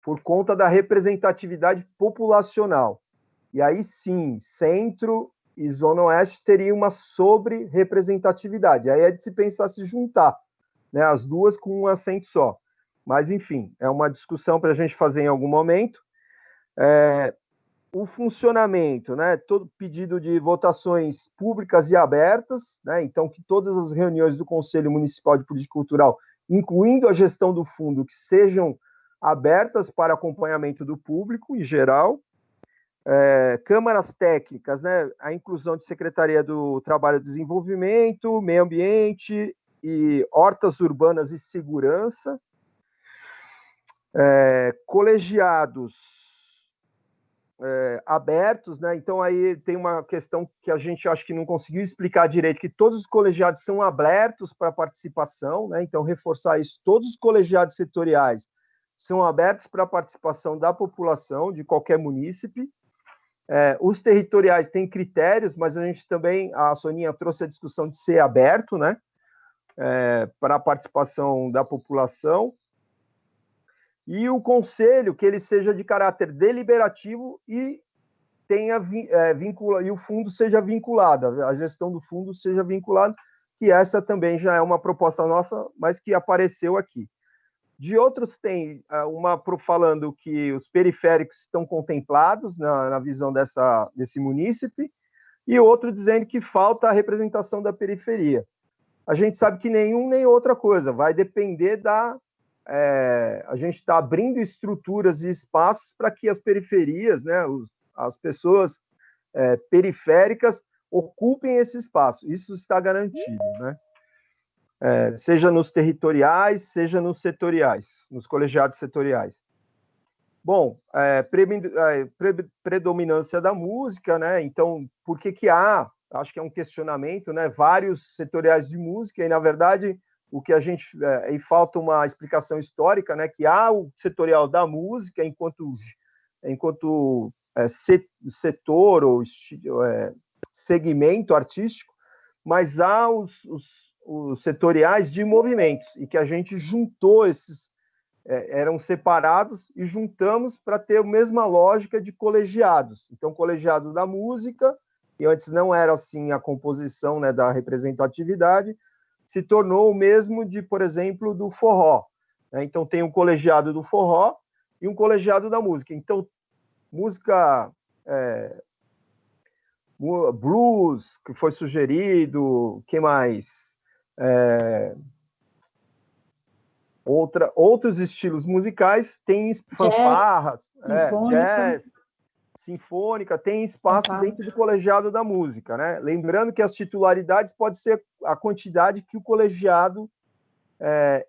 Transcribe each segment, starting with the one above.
por conta da representatividade populacional. E aí sim, centro e zona oeste teriam uma sobre-representatividade. Aí é de se pensar se juntar, né, as duas com um assento só. Mas, enfim, é uma discussão para a gente fazer em algum momento. O funcionamento, né, todo pedido de votações públicas e abertas, né, então que todas as reuniões do Conselho Municipal de Política Cultural, incluindo a gestão do fundo, que sejam abertas para acompanhamento do público em geral. Câmaras técnicas, né, a inclusão de Secretaria do Trabalho e Desenvolvimento, Meio Ambiente e Hortas Urbanas e Segurança. Colegiados abertos, né? Então aí tem uma questão que a gente acho que não conseguiu explicar direito, que todos os colegiados são abertos para participação, né? Então reforçar isso, todos os colegiados setoriais são abertos para a participação da população de qualquer munícipe. Os territoriais têm critérios, mas a gente também, a Soninha trouxe a discussão de ser aberto, né? Para a participação da população. E o conselho, que ele seja de caráter deliberativo e tenha e o fundo seja vinculado, a gestão do fundo seja vinculada, que essa também já é uma proposta nossa, mas que apareceu aqui. De outros tem uma falando que os periféricos estão contemplados na visão desse munícipe, e outro dizendo que falta a representação da periferia. A gente sabe que nenhum nem outra coisa, vai depender a gente está abrindo estruturas e espaços para que as periferias, né, as pessoas periféricas ocupem esse espaço. Isso está garantido, né? Seja nos territoriais, seja nos setoriais, nos colegiados setoriais. Bom, predominância da música, né? Então, por que há, acho que é um questionamento, né? Vários setoriais de música, e na verdade o que a gente aí falta uma explicação histórica, né? Que há o setorial da música enquanto setor ou segmento artístico, mas há os setoriais de movimentos, e que a gente juntou esses, eram separados e juntamos para ter a mesma lógica de colegiados. Então, colegiado da música, e antes não era assim a composição, né, da representatividade, se tornou o mesmo de, por exemplo, do forró. Então, tem um colegiado do forró e um colegiado da música. Então, música blues, que foi sugerido, o que mais? Outros estilos musicais, tem fanfarras, jazz, sinfônica, tem espaço dentro do colegiado da música, né? Lembrando que as titularidades pode ser a quantidade que o colegiado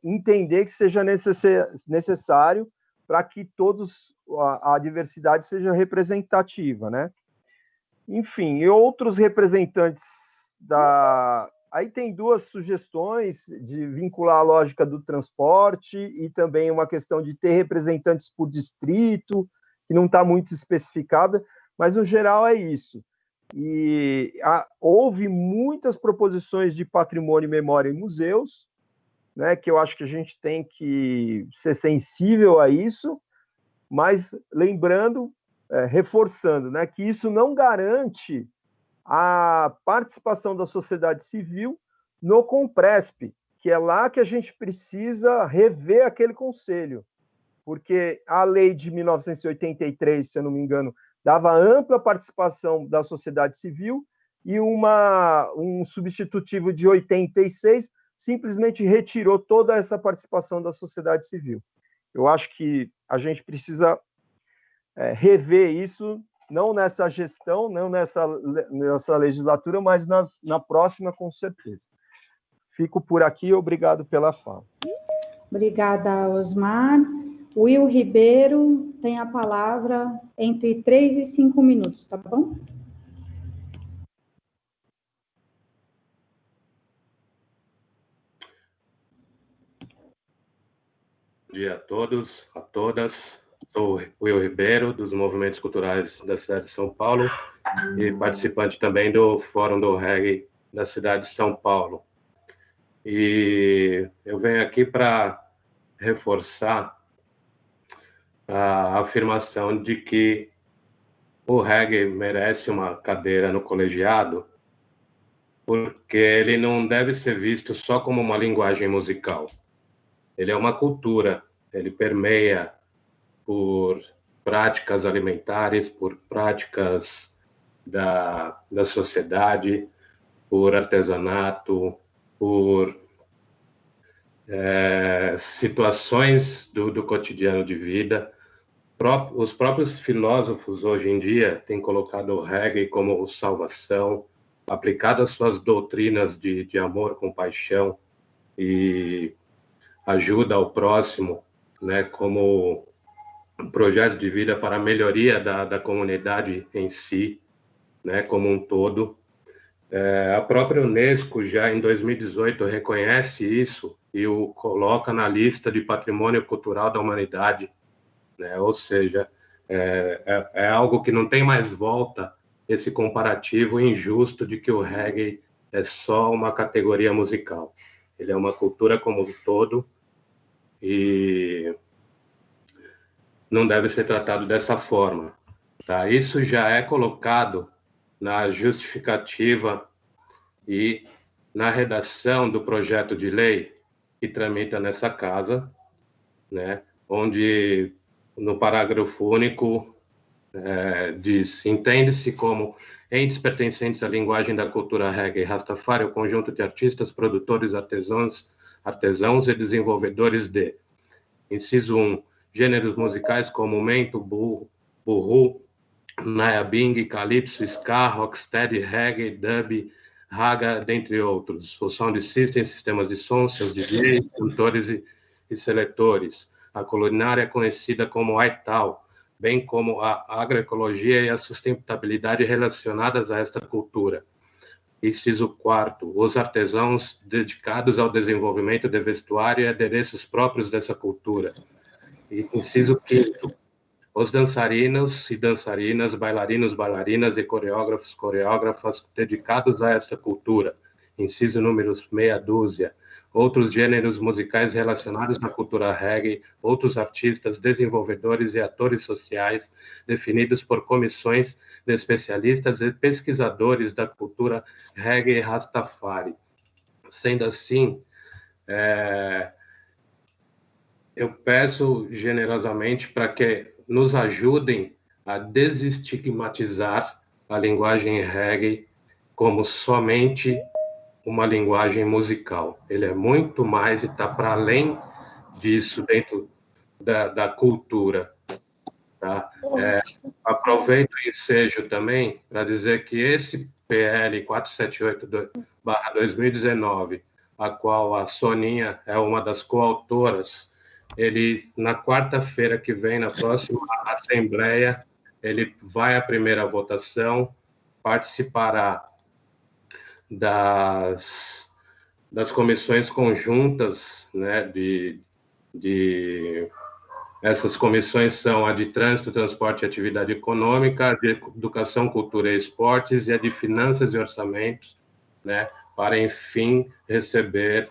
entender que seja necessário para que a diversidade seja representativa, né? Enfim, e outros representantes Aí tem duas sugestões de vincular a lógica do transporte e também uma questão de ter representantes por distrito, que não está muito especificada, mas no geral é isso. E houve muitas proposições de patrimônio, memória e museus, né, que eu acho que a gente tem que ser sensível a isso, mas lembrando, reforçando, né, que isso não garante a participação da sociedade civil no Compresp, que é lá que a gente precisa rever aquele conselho, porque a lei de 1983, se eu não me engano, dava ampla participação da sociedade civil, e um substitutivo de 86 simplesmente retirou toda essa participação da sociedade civil. Eu acho que a gente precisa rever isso, não nessa gestão, não nessa legislatura, mas na próxima, com certeza. Fico por aqui, obrigado pela fala. Obrigada, Osmar. Will Ribeiro tem a palavra entre 3 e 5 minutos, tá bom? Bom dia a todos, a todas. Sou Will Ribeiro, dos Movimentos Culturais da cidade de São Paulo e participante também do Fórum do Reggae da cidade de São Paulo. E eu venho aqui para reforçar a afirmação de que o reggae merece uma cadeira no colegiado, porque ele não deve ser visto só como uma linguagem musical. Ele é uma cultura, ele permeia por práticas alimentares, por práticas da sociedade, por artesanato, por situações do cotidiano de vida. Os próprios filósofos hoje em dia têm colocado o reggae como salvação, aplicado às suas doutrinas de amor, compaixão e ajuda ao próximo, né, como um projeto de vida para a melhoria da comunidade em si, né, como um todo. A própria Unesco, já em 2018, reconhece isso e o coloca na lista de patrimônio cultural da humanidade, né? Ou seja, é algo que não tem mais volta, esse comparativo injusto de que o reggae é só uma categoria musical. Ele é uma cultura como um todo e não deve ser tratado dessa forma, tá? Isso já é colocado na justificativa e na redação do projeto de lei que tramita nessa casa, né? Onde no parágrafo único diz: entende-se como entes pertencentes à linguagem da cultura reggae Rastafari, o conjunto de artistas, produtores, artesãos e desenvolvedores de, inciso 1, gêneros musicais como mento, burru, Nayabing, calypso, ska, rocksteady, reggae, dub, raga, dentre outros. O sound system, sistemas de som, seus DJs, cantores e seletores. A culinária é conhecida como Aital, bem como a agroecologia e a sustentabilidade relacionadas a esta cultura. Inciso 4, os artesãos dedicados ao desenvolvimento de vestuário e adereços próprios dessa cultura. Inciso 5, os dançarinos e dançarinas, bailarinos, bailarinas e coreógrafos, coreógrafas dedicados a esta cultura. Inciso número meia dúzia. Outros gêneros musicais relacionados à cultura reggae, outros artistas, desenvolvedores e atores sociais, definidos por comissões de especialistas e pesquisadores da cultura reggae Rastafari. Sendo assim, eu peço generosamente para que nos ajudem a desestigmatizar a linguagem reggae como somente uma linguagem musical. Ele é muito mais e está para além disso dentro da cultura. Tá? Aproveito o ensejo também para dizer que esse PL 478/2019, a qual a Soninha é uma das coautoras, ele, na quarta-feira que vem, na próxima Assembleia, ele vai à primeira votação, participará das comissões conjuntas, né, essas comissões são a de Trânsito, Transporte e Atividade Econômica, a de Educação, Cultura e Esportes e a de Finanças e Orçamentos, né, para, enfim, receber,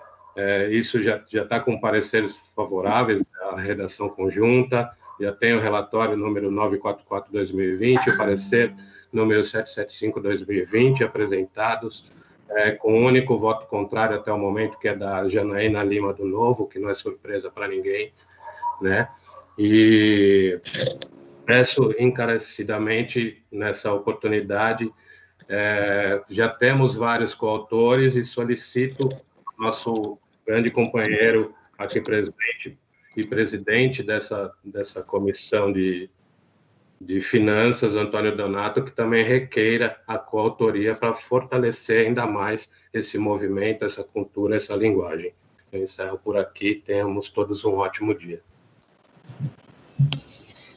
isso já está com pareceres favoráveis à redação conjunta, já tem o relatório número 944/2020, o parecer número 775/2020, apresentados, com um único voto contrário até o momento, que é da Janaína Lima do Novo, que não é surpresa para ninguém, né? E peço encarecidamente nessa oportunidade, já temos vários coautores e solicito nosso grande companheiro aqui presente e presidente dessa comissão de Finanças, Antônio Donato, que também requeira a coautoria para fortalecer ainda mais esse movimento, essa cultura, essa linguagem. Eu encerro por aqui, tenhamos todos um ótimo dia.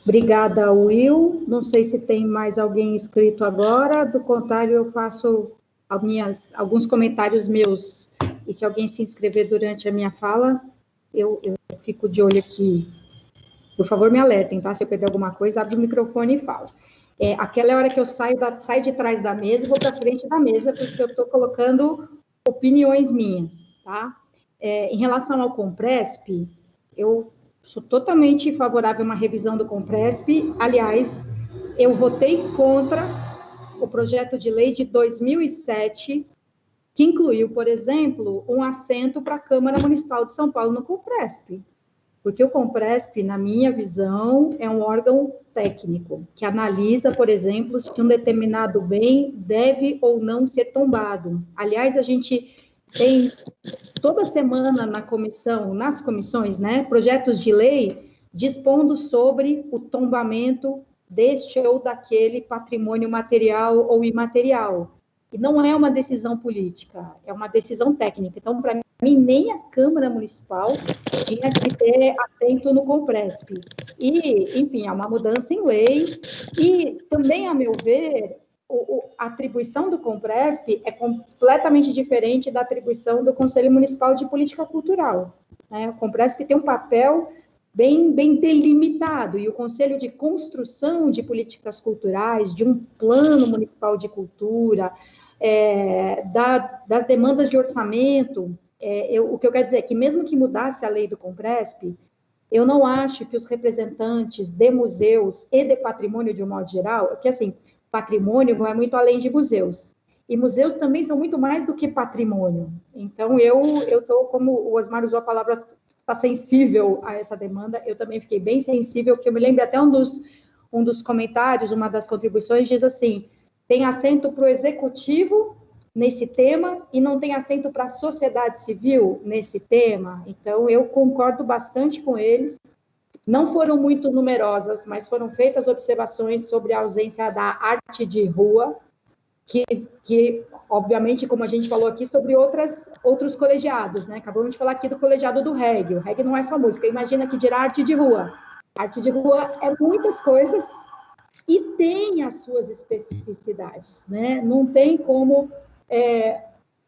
Obrigada, Will. Não sei se tem mais alguém inscrito agora, do contrário, eu faço alguns comentários meus, e se alguém se inscrever durante a minha fala, eu fico de olho aqui. Por favor, me alertem, tá? Se eu perder alguma coisa, abre o microfone e fala. Aquela hora que eu saio de trás da mesa e vou para frente da mesa, porque eu estou colocando opiniões minhas, tá? Em relação ao Compresp, eu sou totalmente favorável a uma revisão do Compresp. Aliás, eu votei contra o projeto de lei de 2007, que incluiu, por exemplo, um assento para a Câmara Municipal de São Paulo no Compresp. Porque o Compresp, na minha visão, é um órgão técnico, que analisa, por exemplo, se um determinado bem deve ou não ser tombado. Aliás, a gente tem toda semana na comissão, nas comissões, né, projetos de lei dispondo sobre o tombamento deste ou daquele patrimônio material ou imaterial. E não é uma decisão política, é uma decisão técnica. Então, para mim, nem a Câmara Municipal tinha que ter assento no Compresp. E, enfim, é uma mudança em lei. E também, a meu ver, a atribuição do Compresp é completamente diferente da atribuição do Conselho Municipal de Política Cultural, né? O Compresp tem um papel bem delimitado, e o Conselho de Construção de Políticas Culturais, de um plano municipal de cultura, das demandas de orçamento, o que eu quero dizer é que mesmo que mudasse a lei do Compresp, eu não acho que os representantes de museus e de patrimônio de um modo geral, que assim, patrimônio vai muito além de museus, e museus também são muito mais do que patrimônio. Então, eu estou, como o Osmar usou a palavra, está sensível a essa demanda, eu também fiquei bem sensível, porque eu me lembro até um dos comentários, uma das contribuições, diz assim, tem assento para o executivo nesse tema e não tem assento para a sociedade civil nesse tema. Então, eu concordo bastante com eles. Não foram muito numerosas, mas foram feitas observações sobre a ausência da arte de rua, que obviamente, como a gente falou aqui, sobre outros colegiados, né? Acabamos de falar aqui do colegiado do reggae. O reggae não é só música. Imagina que dirá arte de rua. Arte de rua é muitas coisas e tem as suas especificidades, né? Não tem como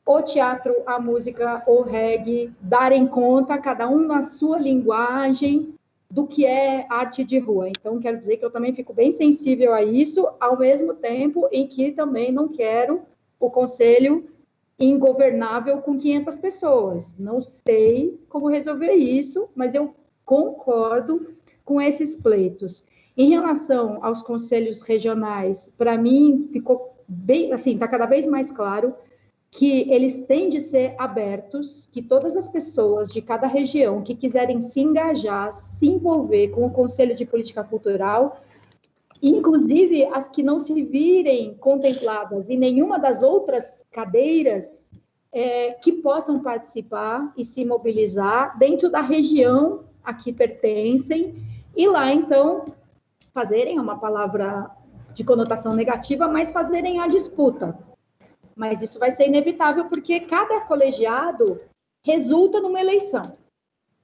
o teatro, a música, o reggae darem conta, cada um na sua linguagem, do que é arte de rua. Então, quero dizer que eu também fico bem sensível a isso, ao mesmo tempo em que também não quero o conselho ingovernável com 500 pessoas. Não sei como resolver isso, mas eu concordo com esses pleitos. Em relação aos conselhos regionais, para mim ficou bem, assim, está cada vez mais claro que eles têm de ser abertos, que todas as pessoas de cada região que quiserem se engajar, se envolver com o Conselho de Política Cultural, inclusive as que não se virem contempladas em nenhuma das outras cadeiras, que possam participar e se mobilizar dentro da região a que pertencem, e lá, então, fazerem, é uma palavra de conotação negativa, mas fazerem a disputa. Mas isso vai ser inevitável, porque cada colegiado resulta numa eleição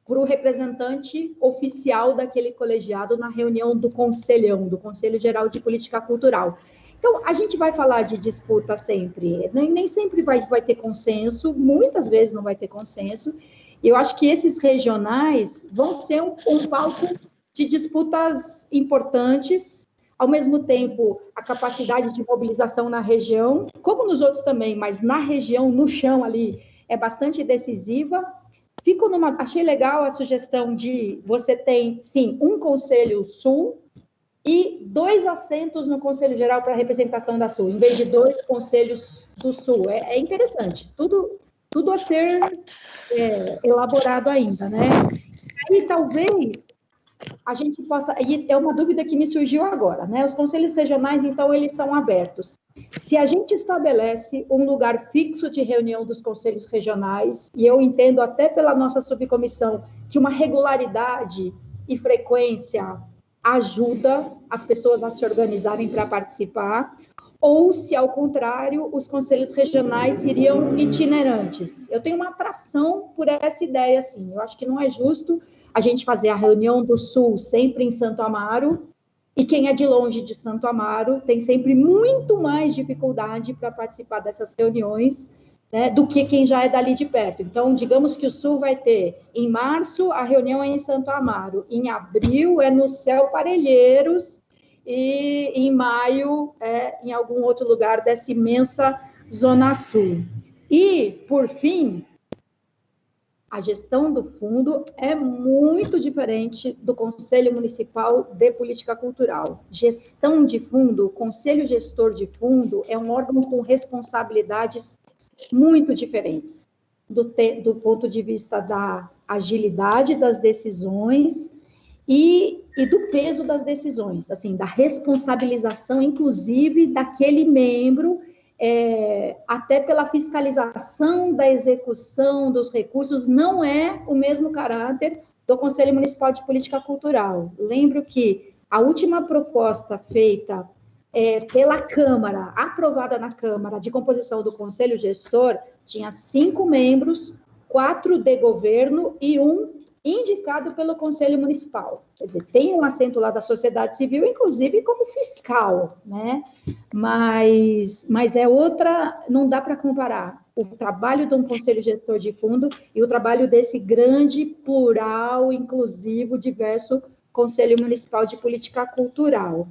para o representante oficial daquele colegiado na reunião do Conselhão, do Conselho Geral de Política Cultural. Então, a gente vai falar de disputa sempre, nem sempre vai ter consenso, muitas vezes não vai ter consenso, e eu acho que esses regionais vão ser um palco de disputas importantes. Ao mesmo tempo, a capacidade de mobilização na região, como nos outros também, mas na região, no chão ali, é bastante decisiva. Achei legal a sugestão de você tem, sim, um Conselho Sul e 2 assentos no Conselho Geral para representação da Sul, em vez de 2 Conselhos do Sul. É interessante, tudo a ser elaborado ainda, né? Aí, talvez, a gente possa... E é uma dúvida que me surgiu agora, né? Os conselhos regionais, então, eles são abertos. Se a gente estabelece um lugar fixo de reunião dos conselhos regionais, e eu entendo até pela nossa subcomissão que uma regularidade e frequência ajuda as pessoas a se organizarem para participar, ou se, ao contrário, os conselhos regionais seriam itinerantes. Eu tenho uma atração por essa ideia, assim. Eu acho que não é justo a gente fazer a reunião do Sul sempre em Santo Amaro, e quem é de longe de Santo Amaro tem sempre muito mais dificuldade para participar dessas reuniões, né, do que quem já é dali de perto. Então, digamos que o Sul vai ter, em março, a reunião é em Santo Amaro, em abril é no Céu Parelheiros, e em maio é em algum outro lugar dessa imensa Zona Sul. E, por fim, A gestão do fundo é muito diferente do Conselho Municipal de Política Cultural. Gestão de fundo, o Conselho Gestor de Fundo é um órgão com responsabilidades muito diferentes, do ponto de vista da agilidade das decisões e do peso das decisões, assim, da responsabilização, inclusive, daquele membro, até pela fiscalização da execução dos recursos, não é o mesmo caráter do Conselho Municipal de Política Cultural. Lembro que a última proposta feita pela Câmara, aprovada na Câmara, de composição do Conselho Gestor, tinha 5 membros, 4 de governo e 1 indicado pelo Conselho Municipal. Quer dizer, tem um assento lá da sociedade civil, inclusive como fiscal, né? Mas é outra, não dá para comparar o trabalho de um Conselho Gestor de Fundo e o trabalho desse grande, plural, inclusivo, diverso Conselho Municipal de Política Cultural.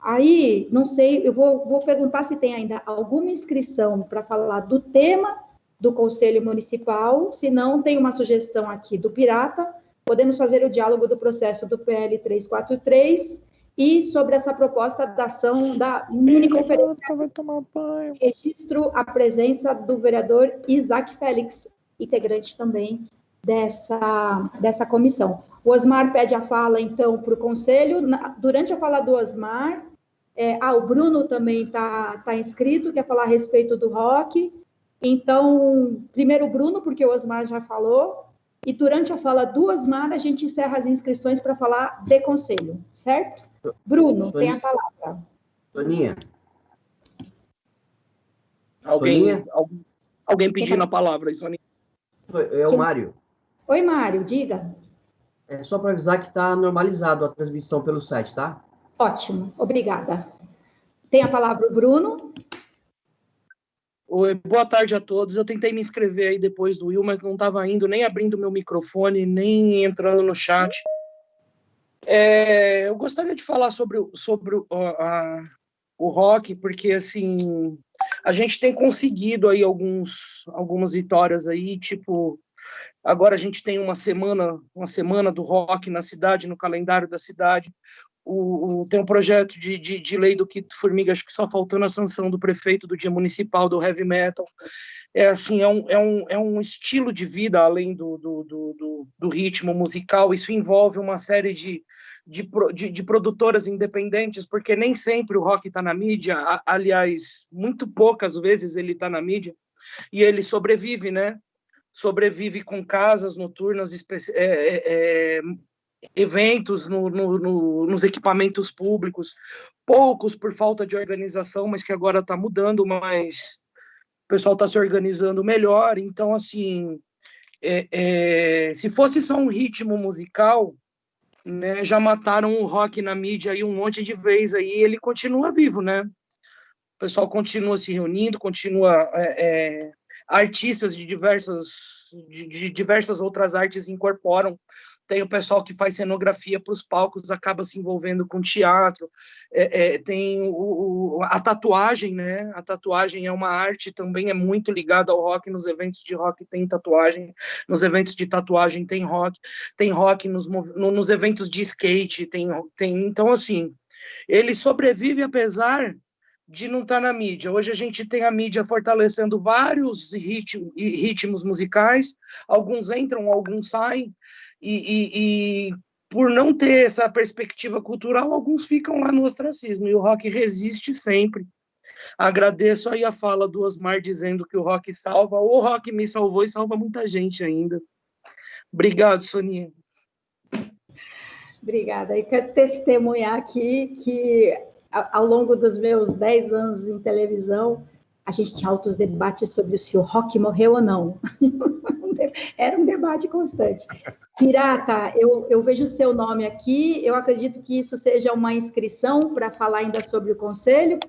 Aí, não sei, eu vou perguntar se tem ainda alguma inscrição para falar do tema do Conselho Municipal. Se não, tem uma sugestão aqui do Pirata. Podemos fazer o diálogo do processo do PL 343 e sobre essa proposta da ação da mini-conferência. Vai tomar banho. Registro a presença do vereador Isaac Félix, integrante também dessa comissão. O Osmar pede a fala, então, para o Conselho. Durante a fala do Osmar, o Bruno também está inscrito, quer falar a respeito do rock. Então, primeiro o Bruno, porque o Osmar já falou, e durante a fala do Osmar, a gente encerra as inscrições para falar de Conselho, certo? Bruno, tem a palavra. Soninha. Alguém pedindo a palavra, Soninha. É o Mário. Oi, Mário, diga. É só para avisar que está normalizado a transmissão pelo site, tá? Ótimo, obrigada. Tem a palavra o Bruno. Oi, boa tarde a todos. Eu tentei me inscrever aí depois do Will, mas não estava indo, nem abrindo meu microfone, nem entrando no chat. Eu gostaria de falar sobre o rock, porque, assim, a gente tem conseguido aí algumas vitórias aí, tipo, agora a gente tem uma semana do rock na cidade, no calendário da cidade. Tem um projeto de lei do Quito Formiga, acho que só faltando a sanção do prefeito do Dia Municipal do Heavy Metal. É um estilo de vida além do ritmo musical. Isso envolve uma série de produtoras independentes, porque nem sempre o rock está na mídia, aliás, muito poucas vezes ele está na mídia, e ele sobrevive, né? Sobrevive com casas noturnas, eventos nos equipamentos públicos, poucos por falta de organização, mas que agora está mudando, mas o pessoal está se organizando melhor. Então, assim, se fosse só um ritmo musical, né, já mataram o rock na mídia aí um monte de vezes, aí ele continua vivo, né? O pessoal continua se reunindo, continua... artistas de diversas outras artes incorporam. Tem o pessoal que faz cenografia para os palcos, acaba se envolvendo com teatro. Tem a tatuagem, né? A tatuagem é uma arte, também é muito ligada ao rock. Nos eventos de rock tem tatuagem, nos eventos de tatuagem tem rock nos eventos de skate, tem. Então, assim, ele sobrevive apesar de não estar na mídia. Hoje a gente tem a mídia fortalecendo vários ritmos musicais, alguns entram, alguns saem, e por não ter essa perspectiva cultural, alguns ficam lá no ostracismo, e o rock resiste sempre. Agradeço aí a fala do Osmar dizendo que o rock salva. O rock me salvou e salva muita gente ainda. Obrigado, Soninha. Obrigada. E quero testemunhar aqui que ao longo dos meus 10 anos em televisão, a gente tinha altos debates sobre se o rock morreu ou não. Era um debate constante. Pirata, eu vejo o seu nome aqui, eu acredito que isso seja uma inscrição para falar ainda sobre o Conselho.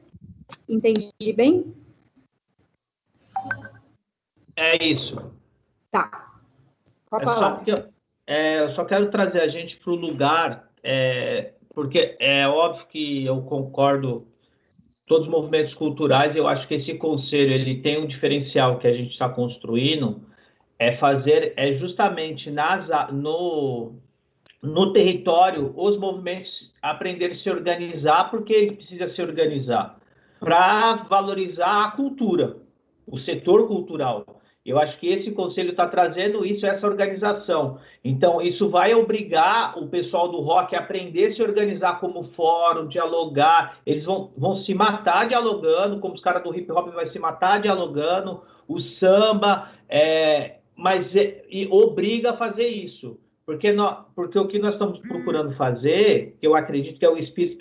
Entendi bem? É isso. Tá. Com a palavra. Eu só quero trazer a gente para o lugar... porque é óbvio que eu concordo todos os movimentos culturais, eu acho que esse conselho ele tem um diferencial que a gente está construindo, é justamente no território os movimentos aprenderem a se organizar, porque ele precisa se organizar para valorizar a cultura, o setor cultural. Eu acho que esse conselho está trazendo isso, essa organização. Então, isso vai obrigar o pessoal do rock a aprender a se organizar como fórum, dialogar. Eles vão se matar dialogando, como os caras do hip hop vão se matar dialogando, o samba, e obriga a fazer isso. Porque o que nós estamos procurando fazer, que eu acredito que é o espírito...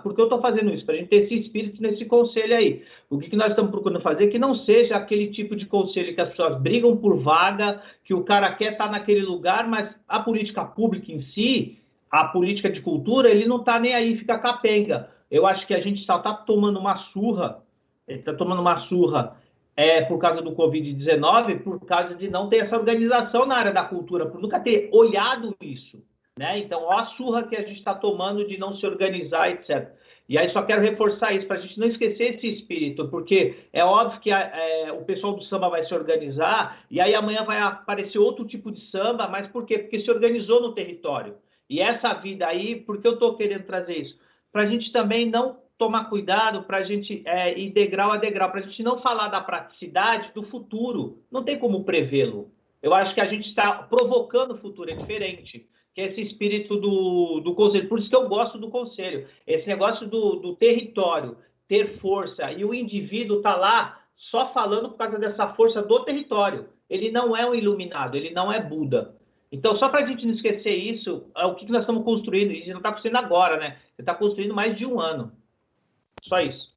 Porque eu estou fazendo isso? Para a gente ter esse espírito nesse conselho aí. O que nós estamos procurando fazer que não seja aquele tipo de conselho que as pessoas brigam por vaga, que o cara quer estar naquele lugar, mas a política pública em si, a política de cultura, ele não está nem aí, fica capenga. Eu acho que a gente só está tomando uma surra, por causa do Covid-19, por causa de não ter essa organização na área da cultura, por nunca ter olhado isso, né? Então, olha a surra que a gente está tomando de não se organizar, etc. E aí só quero reforçar isso, para a gente não esquecer esse espírito, porque é óbvio que o pessoal do samba vai se organizar, e aí amanhã vai aparecer outro tipo de samba, mas por quê? Porque se organizou no território. E essa vida aí, por que eu estou querendo trazer isso? Para a gente também não tomar cuidado, para a gente ir degrau a degrau, para a gente não falar da praticidade do futuro. Não tem como prevê-lo. Eu acho que a gente está provocando o futuro, é diferente, que é esse espírito do conselho. Por isso que eu gosto do conselho. Esse negócio do território ter força e o indivíduo está lá só falando por causa dessa força do território. Ele não é um iluminado, ele não é Buda. Então, só para a gente não esquecer isso, é o que nós estamos construindo, e não está construindo agora, né? Você está construindo mais de um ano. Só isso.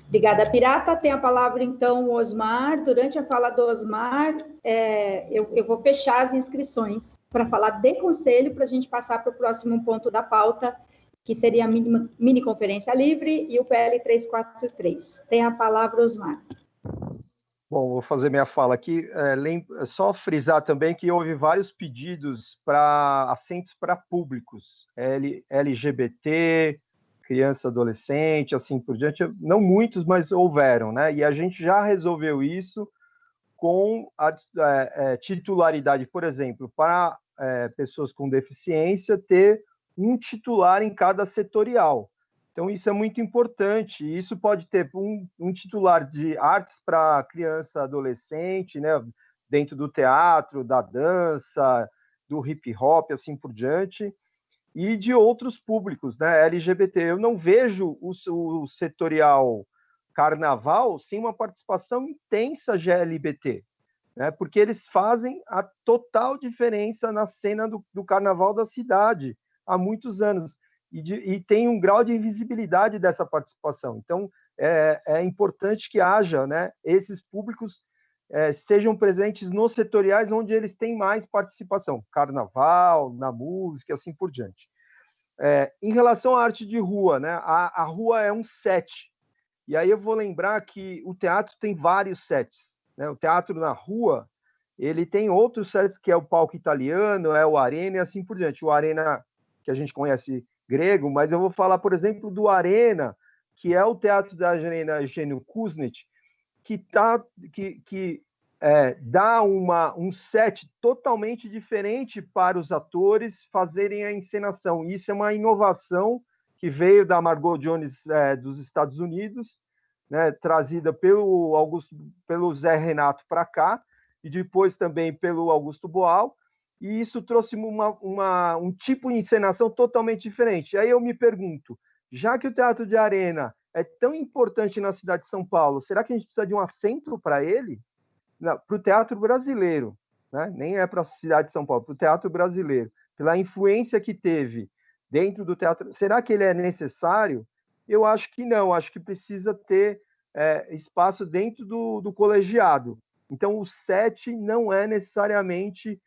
Obrigada, Pirata. Tem a palavra, então, o Osmar. Durante a fala do Osmar, eu vou fechar as inscrições para falar de conselho, para a gente passar para o próximo ponto da pauta, que seria a mini conferência livre e o PL 343. Tem a palavra, Osmar. Bom, vou fazer minha fala aqui. Só frisar também que houve vários pedidos para assentos para públicos, LGBT, criança, adolescente, assim por diante. Não muitos, mas houveram, né? E a gente já resolveu isso com a titularidade, por exemplo, para pessoas com deficiência, ter um titular em cada setorial. Então, isso é muito importante. Isso pode ter um titular de artes para criança, adolescente, né, dentro do teatro, da dança, do hip hop, assim por diante, e de outros públicos, né, LGBT. Eu não vejo o setorial carnaval sem uma participação intensa GLBT, né, porque eles fazem a total diferença na cena do carnaval da cidade há muitos anos. E tem um grau de invisibilidade dessa participação. Então, é importante que haja, né, esses públicos estejam presentes nos setoriais onde eles têm mais participação, carnaval, na música, assim por diante. Em relação à arte de rua, né, a rua é um set, e aí eu vou lembrar que o teatro tem vários sets, né, o teatro na rua, ele tem outros sets, que é o palco italiano, é o Arena, e assim por diante. O Arena, que a gente conhece grego, mas eu vou falar, por exemplo, do Arena, que é o teatro da Arena Eugênio Kuznet, que dá um set totalmente diferente para os atores fazerem a encenação. Isso é uma inovação que veio da Margot Jones dos Estados Unidos, né, trazida pelo Zé Renato para cá, e depois também pelo Augusto Boal, e isso trouxe um tipo de encenação totalmente diferente. Aí eu me pergunto, já que o Teatro de Arena é tão importante na cidade de São Paulo, será que a gente precisa de um assento para ele? Para o teatro brasileiro, né? Nem é para a cidade de São Paulo, para o teatro brasileiro, pela influência que teve dentro do teatro. Será que ele é necessário? Eu acho que não, acho que precisa ter espaço dentro do colegiado. Então, o set não é necessariamente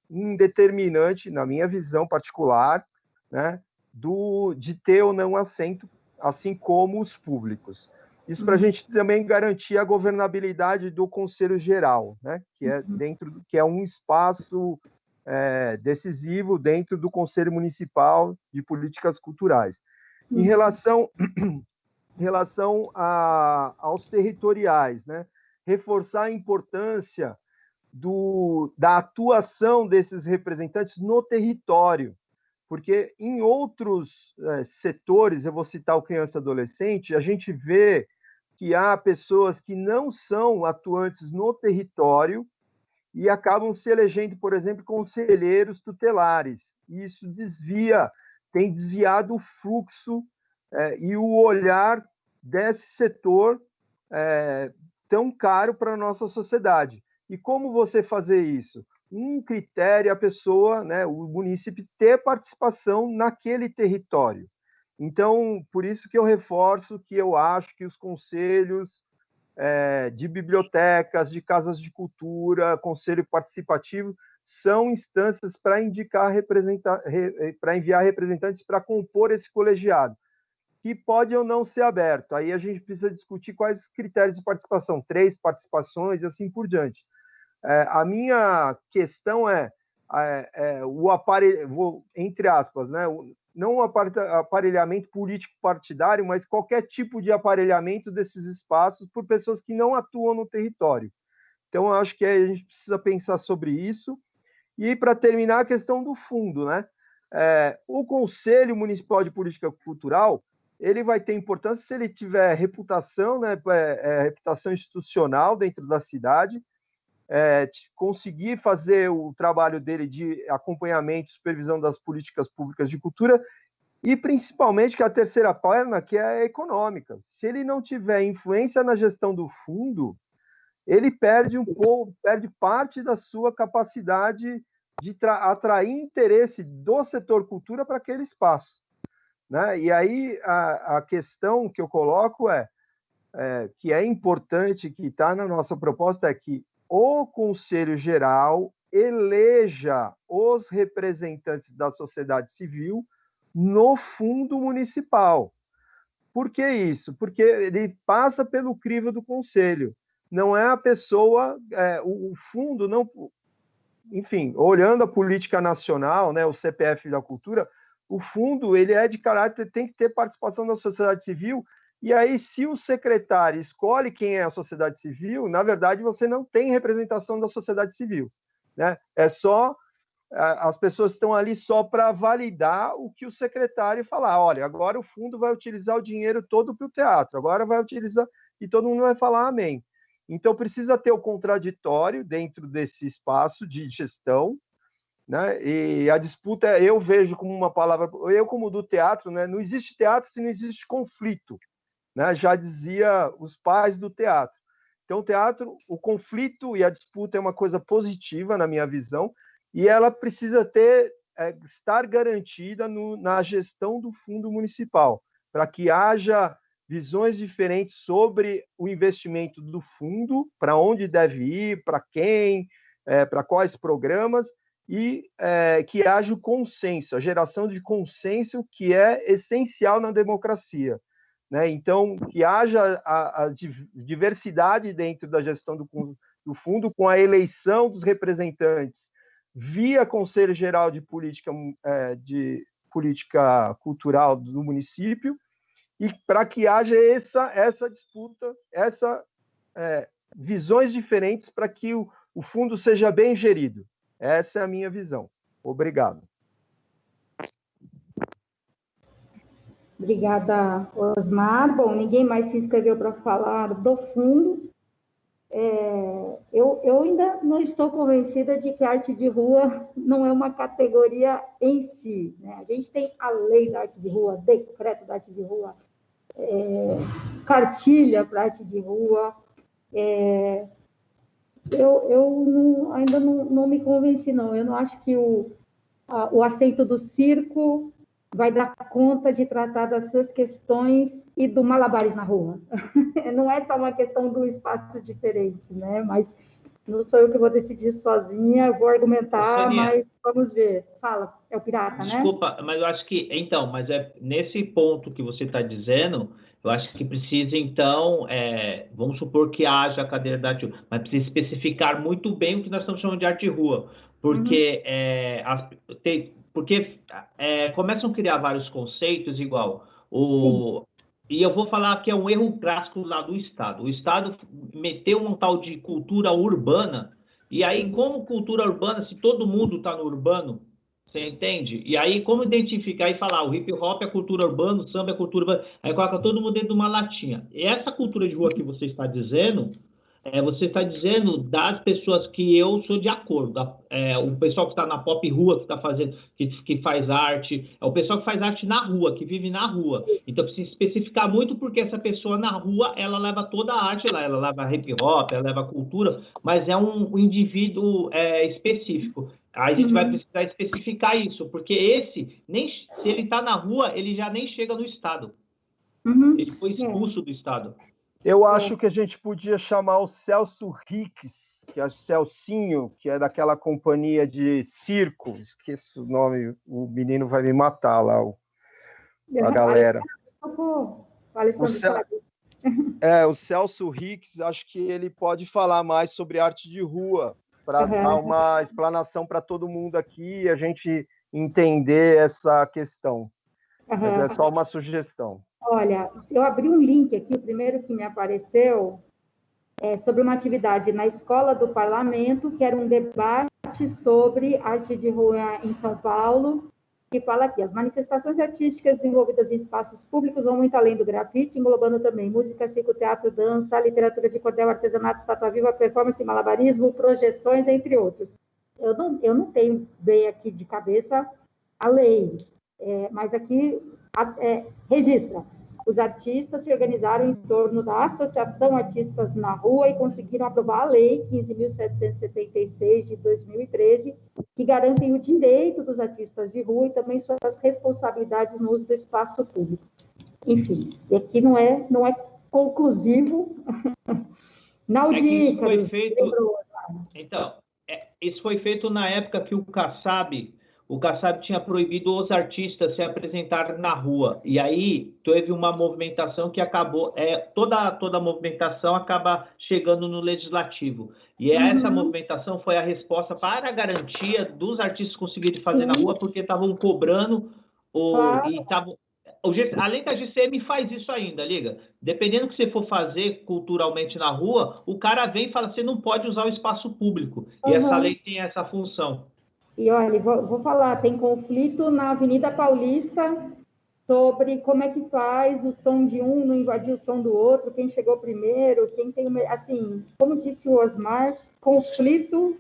um determinante, na minha visão particular, né, de ter ou não assento, assim como os públicos. Isso para a gente também garantir a governabilidade do Conselho Geral, né, que é um espaço decisivo dentro do Conselho Municipal de Políticas Culturais. Em relação aos territoriais, né, reforçar a importância da atuação desses representantes no território, porque em outros setores, eu vou citar o criança e adolescente, a gente vê que há pessoas que não são atuantes no território e acabam se elegendo, por exemplo, conselheiros tutelares. E isso tem desviado o fluxo e o olhar desse setor tão caro para a nossa sociedade. E como você fazer isso? Um critério é a pessoa, né, o munícipe, ter participação naquele território. Então, por isso que eu reforço que eu acho que os conselhos de bibliotecas, de casas de cultura, conselho participativo, são instâncias para enviar representantes para compor esse colegiado, que pode ou não ser aberto. Aí a gente precisa discutir quais critérios de participação, 3 participações e assim por diante. A minha questão o aparelho, entre aspas, né, não o aparelhamento político-partidário, mas qualquer tipo de aparelhamento desses espaços por pessoas que não atuam no território. Então, eu acho que a gente precisa pensar sobre isso. E, para terminar, a questão do fundo, né? O Conselho Municipal de Política Cultural, ele vai ter importância se ele tiver reputação, né, reputação institucional dentro da cidade, conseguir fazer o trabalho dele de acompanhamento e supervisão das políticas públicas de cultura e, principalmente, que a terceira perna, que é a econômica. Se ele não tiver influência na gestão do fundo, ele perde parte da sua capacidade de atrair interesse do setor cultura para aquele espaço, né? E aí a questão que eu coloco que é importante, que está na nossa proposta, é que o Conselho Geral eleja os representantes da sociedade civil no fundo municipal. Por que isso? Porque ele passa pelo crivo do Conselho. Não é a pessoa, o fundo não... Enfim, olhando a política nacional, né, o CPF da cultura, o fundo ele é de caráter, tem que ter participação da sociedade civil. E aí, se o secretário escolhe quem é a sociedade civil, na verdade, você não tem representação da sociedade civil, né? As pessoas estão ali só para validar o que o secretário falar. Olha, agora o fundo vai utilizar o dinheiro todo para o teatro, agora vai utilizar, e todo mundo vai falar amém. Então, precisa ter o contraditório dentro desse espaço de gestão, né? E a disputa, eu vejo como uma palavra, eu como do teatro, né? Não existe teatro se não existe conflito, né? Já dizia os pais do teatro. Então, o teatro, o conflito e a disputa é uma coisa positiva, na minha visão, e ela precisa estar garantida na gestão do fundo municipal, para que haja visões diferentes sobre o investimento do fundo, para onde deve ir, para quem, para quais programas, e que haja o consenso, a geração de consenso, que é essencial na democracia, né? Então, que haja a diversidade dentro da gestão do fundo, com a eleição dos representantes via Conselho Geral de Política Cultural do município, e para que haja essa disputa, visões diferentes para que o fundo seja bem gerido. Essa é a minha visão. Obrigado. Obrigada, Osmar. Bom, ninguém mais se inscreveu para falar do fundo. Eu ainda não estou convencida de que a arte de rua não é uma categoria em si, né? A gente tem a lei da arte de rua, decreto da arte de rua, cartilha para arte de rua. Ainda não me convenci, não. Eu não acho que o assento do circo vai dar conta de tratar das suas questões e do malabares na rua. Não é só uma questão do espaço diferente, né? Mas não sou eu que vou decidir sozinha, vou argumentar, mas vamos ver. Fala, é o pirata, né? Desculpa, mas eu acho que... Então, mas nesse ponto que você está dizendo, eu acho que precisa, então, vamos supor que haja a cadeira da arte de rua, mas precisa especificar muito bem o que nós estamos chamando de arte de rua, porque começam a criar vários conceitos igual. E eu vou falar que é um erro clássico lá do Estado. O Estado meteu um tal de cultura urbana E aí, como cultura urbana, se todo mundo está no urbano, você entende? E aí, como identificar e falar, o hip hop é cultura urbana, o samba é cultura urbana, aí coloca todo mundo dentro de uma latinha. E essa cultura de rua que você está dizendo das pessoas que eu sou de acordo. O pessoal que está na pop rua, que está fazendo, que faz arte, é o pessoal que faz arte na rua, que vive na rua. Então precisa especificar muito, porque essa pessoa na rua, ela leva toda a arte lá, ela leva hip hop, ela leva cultura, mas é um indivíduo específico. Aí a gente vai precisar especificar isso, porque se ele está na rua, ele já nem chega no Estado. Ele foi expulso do Estado. Eu acho que a gente podia chamar o Celso Ricks, que é o Celcinho, que é daquela companhia de circo, esqueço o nome, o menino vai me matar lá, a galera. O Celso Ricks, acho que ele pode falar mais sobre arte de rua, para dar uma explanação para todo mundo aqui e a gente entender essa questão. Mas é só uma sugestão. Olha, eu abri um link aqui, o primeiro que me apareceu é sobre uma atividade na Escola do Parlamento, que era um debate sobre arte de rua em São Paulo, que fala aqui, as manifestações artísticas desenvolvidas em espaços públicos vão muito além do grafite, englobando também música, circo, teatro, dança, literatura de cordel, artesanato, estátua viva, performance, malabarismo, projeções, entre outros. Eu não tenho bem aqui de cabeça a lei, mas aqui registra. Os artistas se organizaram em torno da Associação Artistas na Rua e conseguiram aprovar a Lei 15.776, de 2013, que garantem o direito dos artistas de rua e também suas responsabilidades no uso do espaço público. Enfim, aqui não é conclusivo. Naldir, isso foi feito na época que o Kassab tinha proibido os artistas se apresentarem na rua. E aí teve uma movimentação que acabou... toda a movimentação acaba chegando no legislativo. E essa movimentação foi a resposta para a garantia dos artistas conseguirem fazer na rua, porque estavam cobrando... Além da GCM faz isso ainda, liga. Dependendo do que você for fazer culturalmente na rua, o cara vem e fala, você não pode usar o espaço público. E essa lei tem essa função. E olha, vou falar, tem conflito na Avenida Paulista sobre como é que faz o som de um não invadir o som do outro, quem chegou primeiro, quem tem... Assim, como disse o Osmar, o conflito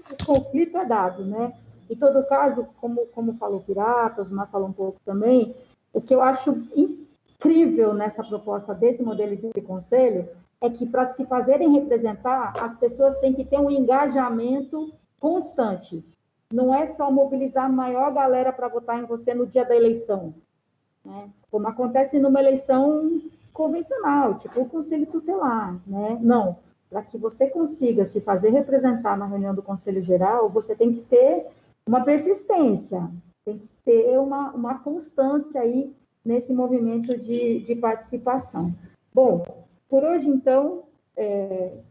é dado, né? Em todo caso, como falou o Pirata, o Osmar falou um pouco também, o que eu acho incrível nessa proposta desse modelo de conselho é que, para se fazerem representar, as pessoas têm que ter um engajamento constante. Não é só mobilizar a maior galera para votar em você no dia da eleição, né? Como acontece numa eleição convencional, tipo o Conselho Tutelar, né? Não, para que você consiga se fazer representar na reunião do Conselho Geral, você tem que ter uma persistência, tem que ter uma constância aí nesse movimento de participação. Bom, por hoje, então,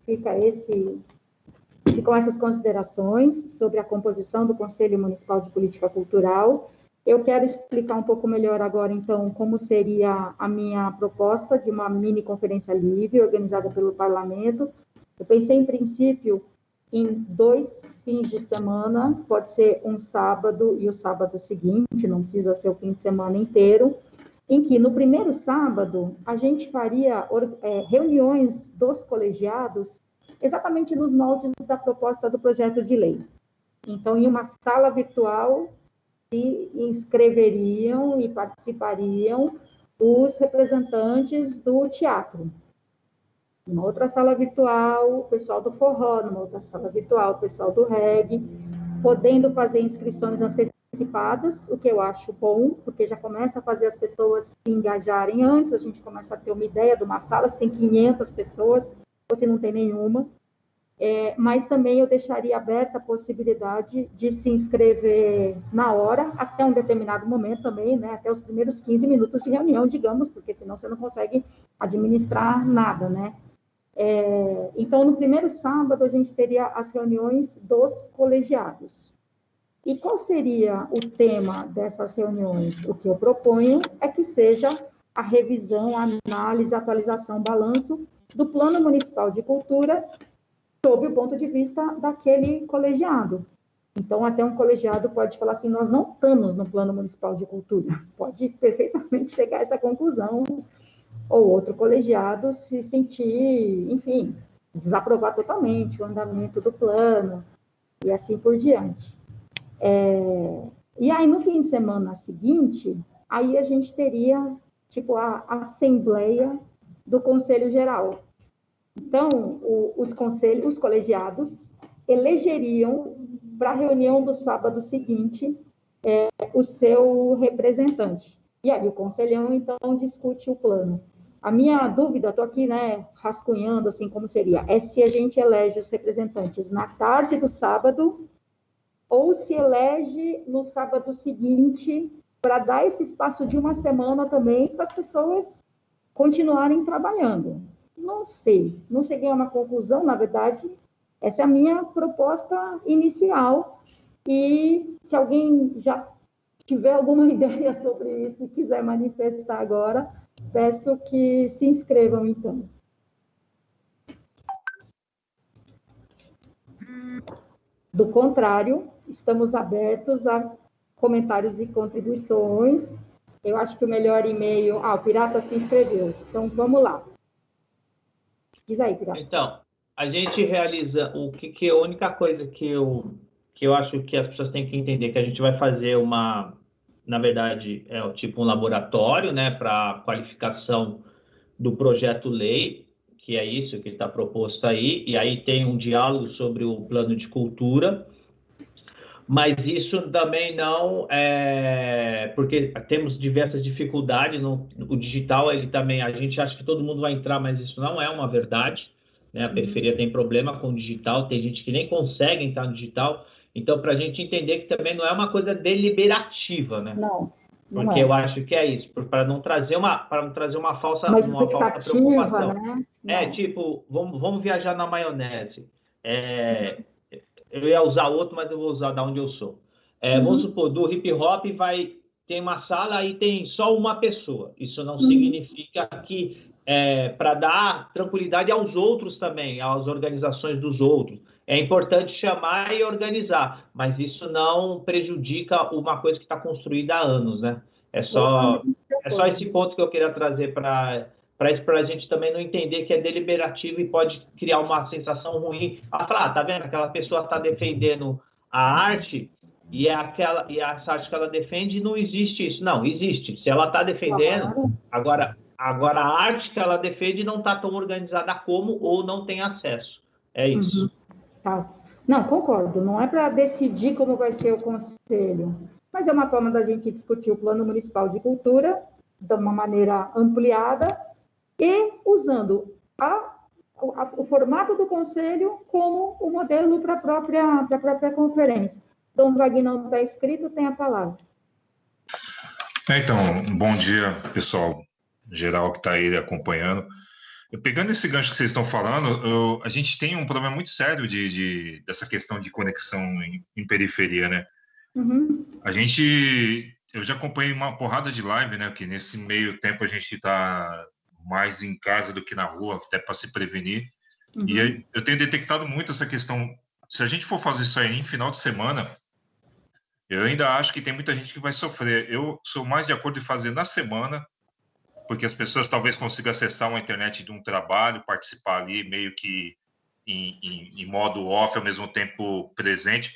ficam essas considerações sobre a composição do Conselho Municipal de Política Cultural. Eu quero explicar um pouco melhor agora, então, como seria a minha proposta de uma mini conferência livre, organizada pelo Parlamento. Eu pensei, em princípio, em 2 fins de semana, pode ser um sábado e o sábado seguinte, não precisa ser o fim de semana inteiro, em que, no primeiro sábado, a gente faria reuniões dos colegiados exatamente nos moldes da proposta do projeto de lei. Então, em uma sala virtual, se inscreveriam e participariam os representantes do teatro. Numa outra sala virtual, o pessoal do forró, numa outra sala virtual, o pessoal do reggae, podendo fazer inscrições antecipadas, o que eu acho bom, porque já começa a fazer as pessoas se engajarem antes, a gente começa a ter uma ideia de uma sala, se tem 500 pessoas, ou se não tem nenhuma, mas também eu deixaria aberta a possibilidade de se inscrever na hora, até um determinado momento também, né, até os primeiros 15 minutos de reunião, digamos, porque senão você não consegue administrar nada, né. Então, no primeiro sábado, a gente teria as reuniões dos colegiados. E qual seria o tema dessas reuniões? O que eu proponho é que seja a revisão, a análise, a atualização, balanço do Plano Municipal de Cultura sob o ponto de vista daquele colegiado. Então, até um colegiado pode falar assim, nós não estamos no Plano Municipal de Cultura. Pode perfeitamente chegar a essa conclusão, ou outro colegiado se sentir, enfim, desaprovar totalmente o andamento do plano, e assim por diante. E aí, no fim de semana seguinte, aí a gente teria, tipo, a assembleia do Conselho Geral. Então, os colegiados elegeriam para a reunião do sábado seguinte o seu representante. E aí o conselhão, então, discute o plano. A minha dúvida, estou aqui, né, rascunhando, assim, como seria, é se a gente elege os representantes na tarde do sábado ou se elege no sábado seguinte para dar esse espaço de uma semana também para as pessoas continuarem trabalhando. Não sei, não cheguei a uma conclusão, na verdade, essa é a minha proposta inicial, e se alguém já tiver alguma ideia sobre isso e quiser manifestar agora, peço que se inscrevam, então. Do contrário, estamos abertos a comentários e contribuições. Eu acho que o melhor e-mail... o Pirata se inscreveu. Então, vamos lá. Diz aí, Pirata. Então, a gente realiza... a única coisa que eu acho que as pessoas têm que entender, que a gente vai fazer na verdade, tipo um laboratório, né, para qualificação do projeto-lei, que é isso que está proposto aí, e aí tem um diálogo sobre o plano de cultura, mas isso também não porque temos diversas dificuldades o digital, ele também, a gente acha que todo mundo vai entrar, mas isso não é uma verdade, né? A periferia tem problema com o digital, tem gente que nem consegue entrar no digital, então para a gente entender que também não é uma coisa deliberativa, né? Não. Porque eu acho que é isso, para não trazer uma falsa preocupação. Né? Tipo, vamos viajar na maionese. Eu ia usar outro, mas eu vou usar da onde eu sou. Vamos supor, do hip hop tem uma sala e tem só uma pessoa. Isso não significa que para dar tranquilidade aos outros também, às organizações dos outros. É importante chamar e organizar, mas isso não prejudica uma coisa que está construída há anos, né? É só esse ponto que eu queria trazer para a gente também não entender que é deliberativo e pode criar uma sensação ruim. Falar, tá vendo? Aquela pessoa está defendendo a arte e essa arte que ela defende não existe isso. Não, existe. Se ela está defendendo, agora a arte que ela defende não está tão organizada como ou não tem acesso. É isso. Tá. Não, concordo. Não é para decidir como vai ser o conselho, mas é uma forma da gente discutir o Plano Municipal de Cultura de uma maneira ampliada e usando o formato do conselho como o modelo para a própria conferência. Dom Wagner não está escrito, tem a palavra. Então, bom dia, pessoal geral que está aí acompanhando. Pegando esse gancho que vocês estão falando, a gente tem um problema muito sério dessa questão de conexão em periferia, né? Eu já acompanhei uma porrada de live, né? Porque nesse meio tempo a gente está mais em casa do que na rua, até para se prevenir. E eu tenho detectado muito essa questão. Se a gente for fazer isso aí em final de semana, eu ainda acho que tem muita gente que vai sofrer. Eu sou mais de acordo em fazer na semana, porque as pessoas talvez consigam acessar uma internet de um trabalho, participar ali meio que em modo off, ao mesmo tempo presente,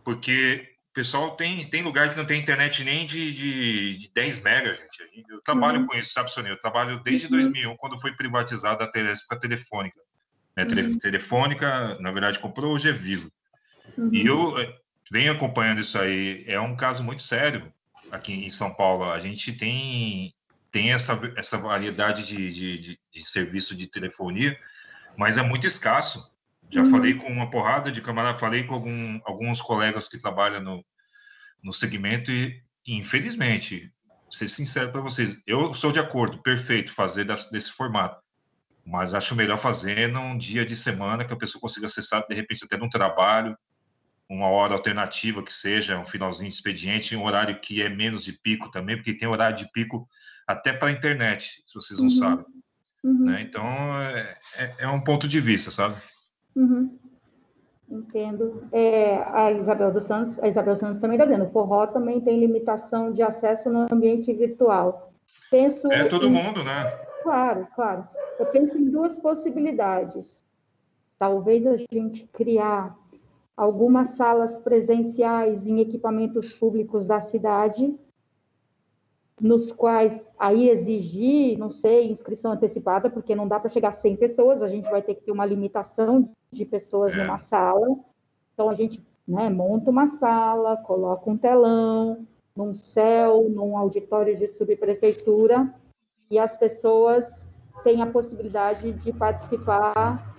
porque o pessoal tem lugar que não tem internet nem de 10 megas, gente. Eu trabalho com isso, sabe, Sonia? Eu trabalho desde 2001, quando foi privatizada a Telefônica. Telefônica, na verdade, comprou o G-Vivo. E eu venho acompanhando isso aí. É um caso muito sério aqui em São Paulo. A gente tem essa variedade de serviço de telefonia, mas é muito escasso. Já falei com uma porrada de camarada, falei com alguns colegas que trabalham no segmento e, infelizmente, vou ser sincero para vocês, eu sou de acordo, perfeito, fazer desse formato, mas acho melhor fazer num dia de semana que a pessoa consiga acessar, de repente, até num trabalho, uma hora alternativa que seja, um finalzinho de expediente, um horário que é menos de pico também, porque tem horário de pico até para a internet, se vocês não sabem. Né? Então, é um ponto de vista, sabe? Uhum. Entendo. A Isabel Santos também está dizendo, o forró também tem limitação de acesso no ambiente virtual. Penso todo mundo, né? Claro. Eu penso em duas possibilidades. Talvez a gente criar algumas salas presenciais em equipamentos públicos da cidade, nos quais aí exigir, não sei, inscrição antecipada, porque não dá para chegar a 100 pessoas, a gente vai ter que ter uma limitação de pessoas numa sala. Então, a gente monta uma sala, coloca um telão, num céu, num auditório de subprefeitura, e as pessoas têm a possibilidade de participar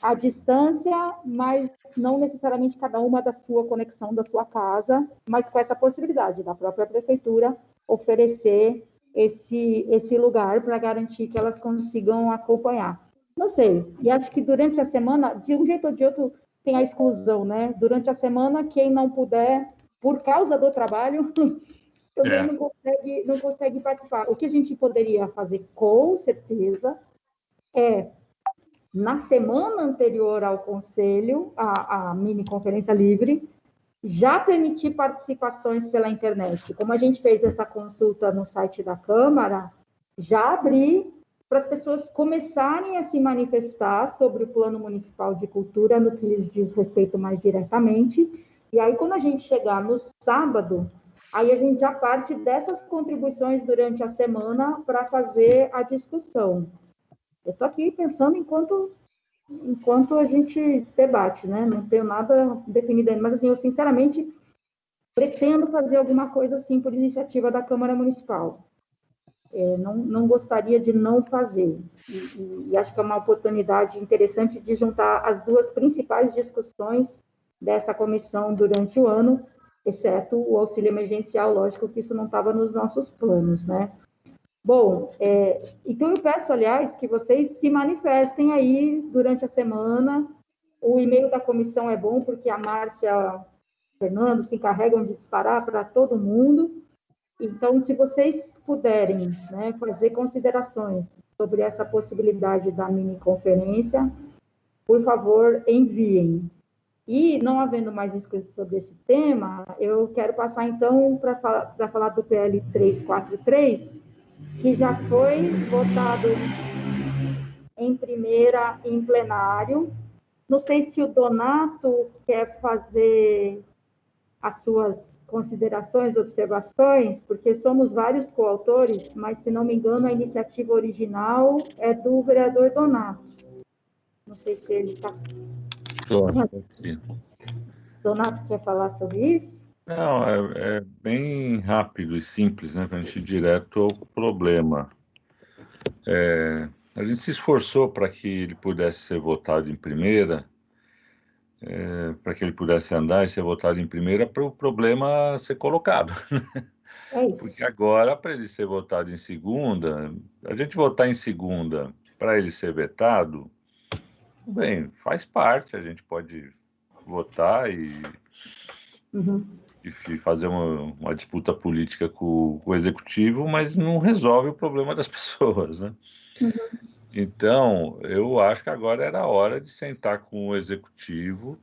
à distância, mas não necessariamente cada uma da sua conexão, da sua casa, mas com essa possibilidade da própria prefeitura oferecer esse lugar para garantir que elas consigam acompanhar. Não sei, e acho que durante a semana, de um jeito ou de outro, tem a exclusão, né? Durante a semana, quem não puder, por causa do trabalho, também não consegue participar. O que a gente poderia fazer, com certeza, na semana anterior ao conselho, a mini conferência livre, já permitir participações pela internet. Como a gente fez essa consulta no site da Câmara, já abrir para as pessoas começarem a se manifestar sobre o Plano Municipal de Cultura, no que lhes diz respeito mais diretamente. E aí, quando a gente chegar no sábado, aí a gente já parte dessas contribuições durante a semana para fazer a discussão. Eu estou aqui pensando enquanto a gente debate, né? Não tenho nada definido ainda, mas assim, eu sinceramente pretendo fazer alguma coisa assim por iniciativa da Câmara Municipal. Não gostaria de não fazer. E acho que é uma oportunidade interessante de juntar as duas principais discussões dessa comissão durante o ano, exceto o auxílio emergencial, lógico que isso não estava nos nossos planos, né? Bom, então eu peço, aliás, que vocês se manifestem aí durante a semana. O e-mail da comissão é bom, porque a Márcia e o Fernando se encarregam de disparar para todo mundo. Então, se vocês puderem fazer considerações sobre essa possibilidade da mini-conferência, por favor, enviem. E, não havendo mais inscritos sobre esse tema, eu quero passar, então, para falar do PL 343, que já foi votado em primeira em plenário. Não sei se o Donato quer fazer as suas considerações, observações, porque somos vários coautores, mas, se não me engano, a iniciativa original é do vereador Donato. Não sei se ele está... Donato quer falar sobre isso? Não, é bem rápido e simples, né, para a gente ir direto ao problema. A gente se esforçou para que ele pudesse ser votado em primeira, para que ele pudesse andar e ser votado em primeira, para o problema ser colocado. Porque agora, para ele ser votado em segunda, a gente votar em segunda para ele ser vetado, bem, faz parte, a gente pode votar e fazer uma disputa política com o executivo, mas não resolve o problema das pessoas, né? Então, eu acho que agora era a hora de sentar com o executivo,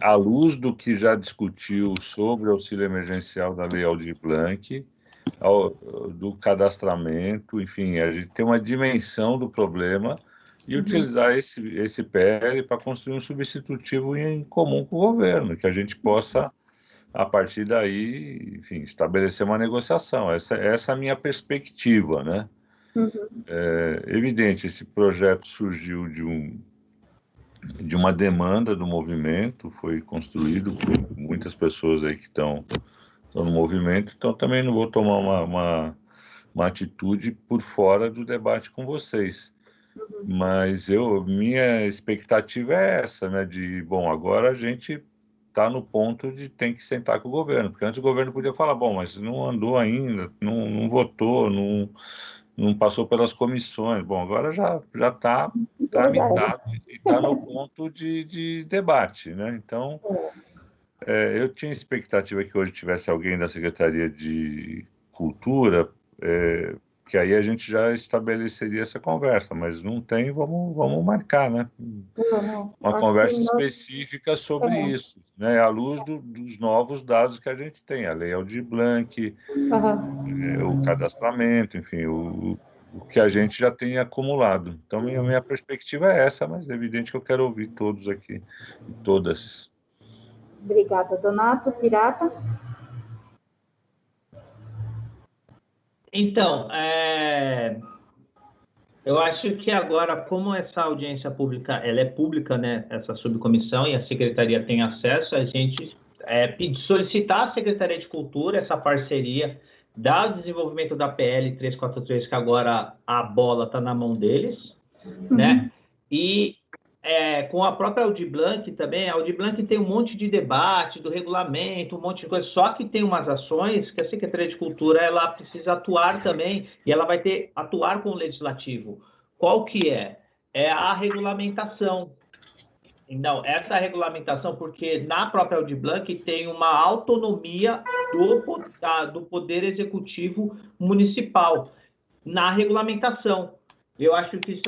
à luz do que já discutiu sobre o auxílio emergencial da Lei Aldir Blanc, do cadastramento, enfim, a gente tem uma dimensão do problema e utilizar esse PL para construir um substitutivo em comum com o governo, que a gente possa, a partir daí, enfim, estabelecer uma negociação. Essa é a minha perspectiva, né? É evidente, esse projeto surgiu de uma demanda do movimento, foi construído por muitas pessoas aí que estão no movimento, então também não vou tomar uma atitude por fora do debate com vocês. Mas minha expectativa é essa, né? Bom, agora a gente está no ponto de tem que sentar com o governo, porque antes o governo podia falar, bom, mas não andou ainda, não votou, não passou pelas comissões. Bom, agora já está tramitado e está no ponto de debate, né? Então, eu tinha expectativa que hoje tivesse alguém da Secretaria de Cultura que aí a gente já estabeleceria essa conversa, mas não tem, vamos marcar, né? Uma conversa específica sobre isso, né? À luz dos novos dados que a gente tem, a Lei Aldir Blanc, o cadastramento, enfim, o que a gente já tem acumulado. Então, minha perspectiva é essa, mas é evidente que eu quero ouvir todos aqui, todas. Obrigada, Donato. Pirata? Então, eu acho que agora, como essa audiência pública, ela é pública, né, essa subcomissão, e a Secretaria tem acesso, a gente solicitar à Secretaria de Cultura essa parceria, dar o desenvolvimento da PL 343, que agora a bola está na mão deles, né? E com a própria Aldir Blanc também, a Aldir Blanc tem um monte de debate do regulamento, um monte de coisa, só que tem umas ações que a Secretaria de Cultura ela precisa atuar também, e ela vai atuar com o Legislativo. Qual que é? É a regulamentação. Então, essa regulamentação, porque na própria Aldir Blanc tem uma autonomia do Poder Executivo Municipal na regulamentação. Eu acho que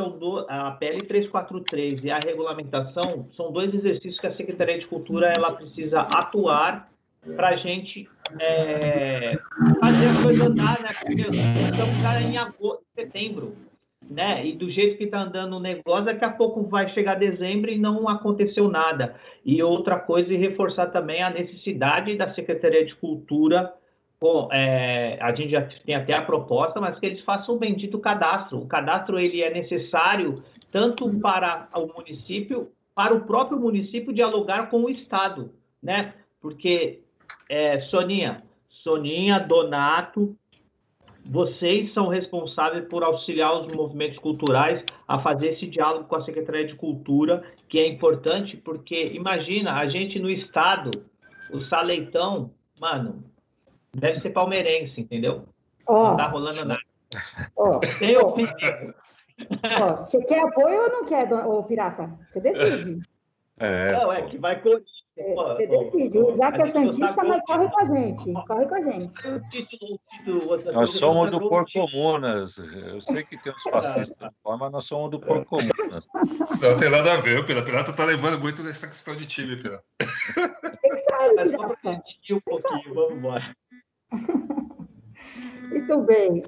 a PL 343 e a regulamentação são dois exercícios que a Secretaria de Cultura ela precisa atuar para a gente fazer a coisa andar, né? Porque estamos já em setembro, né? E do jeito que está andando o negócio, daqui a pouco vai chegar dezembro e não aconteceu nada. E outra coisa, e reforçar também a necessidade da Secretaria de Cultura. A gente já tem até a proposta, mas que eles façam o bendito cadastro. O cadastro ele é necessário tanto para o município, para o próprio município dialogar com o Estado, né? Porque, Soninha, Donato, vocês são responsáveis por auxiliar os movimentos culturais a fazer esse diálogo com a Secretaria de Cultura, que é importante, porque, imagina, a gente no Estado, o Saleitão, mano, deve ser palmeirense, entendeu? Não tá rolando nada. Tem opinião. Você quer apoio ou não quer, Pirata? Você decide. Não, que vai correr. Você decide. O Isaac é santista, mas corre com a gente. Corre com a gente. Nós somos do Porcomunas. Eu sei que tem uns fascistas, mas nós somos do Porcomunas. Não tem nada a ver, o Pirata tá levando muito nessa questão de time, Pirata. Um pouquinho, vamos embora. Muito bem.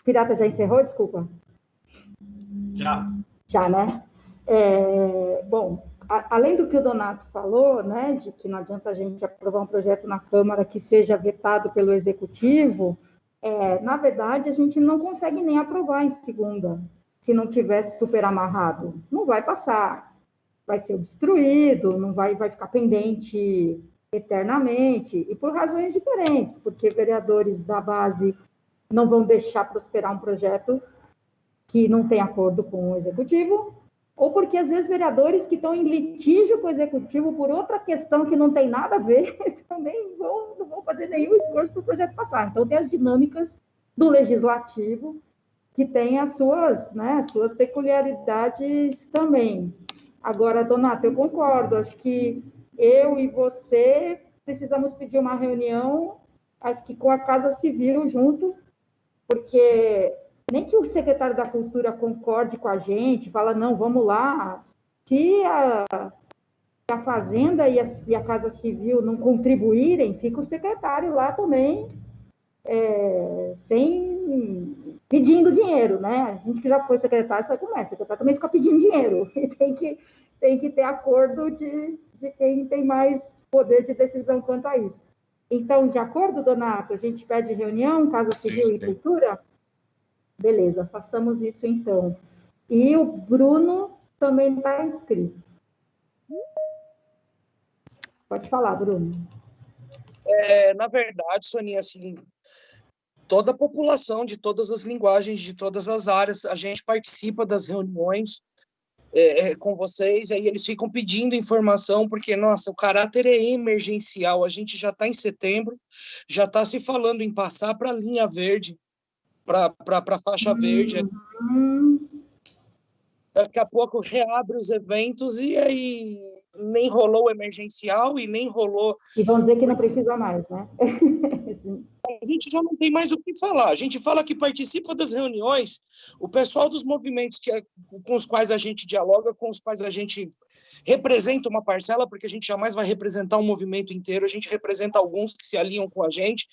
Pirata já encerrou? Desculpa. Já, né? Bom, além do que o Donato falou, né, de que não adianta a gente aprovar um projeto na Câmara que seja vetado pelo Executivo, na verdade, a gente não consegue nem aprovar em segunda, se não tivesse super amarrado. Não vai passar, vai ser obstruído, não vai ficar pendente eternamente, e por razões diferentes, porque vereadores da base não vão deixar prosperar um projeto que não tem acordo com o Executivo, ou porque, às vezes, vereadores que estão em litígio com o Executivo por outra questão que não tem nada a ver, também não vão fazer nenhum esforço para o projeto passar. Então, tem as dinâmicas do Legislativo, que tem as suas peculiaridades também. Agora, Donato, eu concordo, acho que eu e você precisamos pedir uma reunião, acho que com a Casa Civil junto, porque nem que o secretário da Cultura concorde com a gente, fala, não, vamos lá, se a Fazenda e a Casa Civil não contribuírem, fica o secretário lá também, pedindo dinheiro, né? A gente que já foi secretário, só começa, o secretário também fica pedindo dinheiro, e tem que ter acordo de quem tem mais poder de decisão quanto a isso. Então, de acordo, Donato, a gente pede reunião, Casa Civil e Cultura? Beleza, façamos isso então. E o Bruno também está inscrito. Pode falar, Bruno. Na verdade, Soninha, assim, toda a população, de todas as linguagens, de todas as áreas, a gente participa das reuniões com vocês, aí eles ficam pedindo informação, porque, nossa, o caráter é emergencial, a gente já está em setembro, já está se falando em passar para a linha verde, para a faixa verde. Daqui a pouco reabre os eventos e aí nem rolou o emergencial e nem rolou... E vão dizer que não precisa mais, né? a gente já não tem mais o que falar. A gente fala que participa das reuniões, o pessoal dos movimentos com os quais a gente dialoga, com os quais a gente representa uma parcela, porque a gente jamais vai representar um movimento inteiro, a gente representa alguns que se alinham com a gente.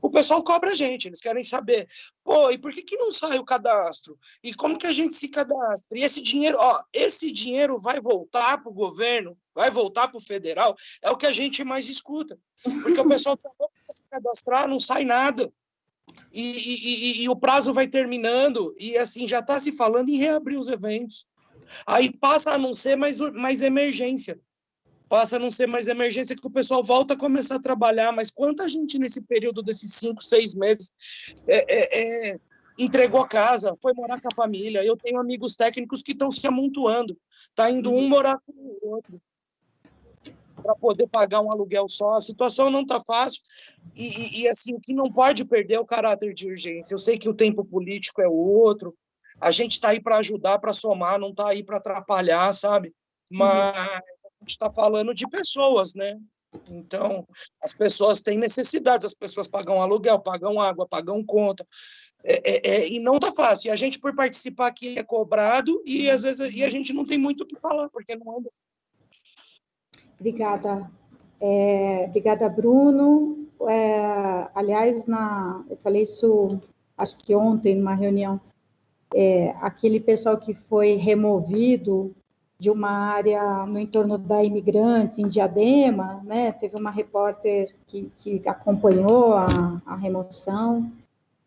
O pessoal cobra a gente, eles querem saber, pô, e por que não sai o cadastro? E como que a gente se cadastra? E esse dinheiro vai voltar para o governo, vai voltar para o federal? É o que a gente mais escuta, porque o pessoal está louco para se cadastrar, não sai nada. E o prazo vai terminando, e assim, já está se falando em reabrir os eventos. Aí passa a não ser mais emergência. Passa a não ser mais emergência que o pessoal volta a começar a trabalhar. Mas quanta gente nesse período desses 5, 6 meses entregou a casa, foi morar com a família. Eu tenho amigos técnicos que estão se amontoando. Está indo um morar com o outro para poder pagar um aluguel só. A situação não está fácil. E assim, o que não pode perder é o caráter de urgência. Eu sei que o tempo político é outro. A gente está aí para ajudar, para somar, não está aí para atrapalhar, sabe? Mas a gente está falando de pessoas, né? Então, as pessoas têm necessidades, as pessoas pagam aluguel, pagam água, pagam conta, e não está fácil. E a gente, por participar aqui, é cobrado, e às vezes a gente não tem muito o que falar, porque não anda. Obrigada. Obrigada, Bruno. Aliás, eu falei isso, acho que ontem, numa reunião, aquele pessoal que foi removido de uma área no entorno da Imigrantes, em Diadema, né? Teve uma repórter que acompanhou a remoção,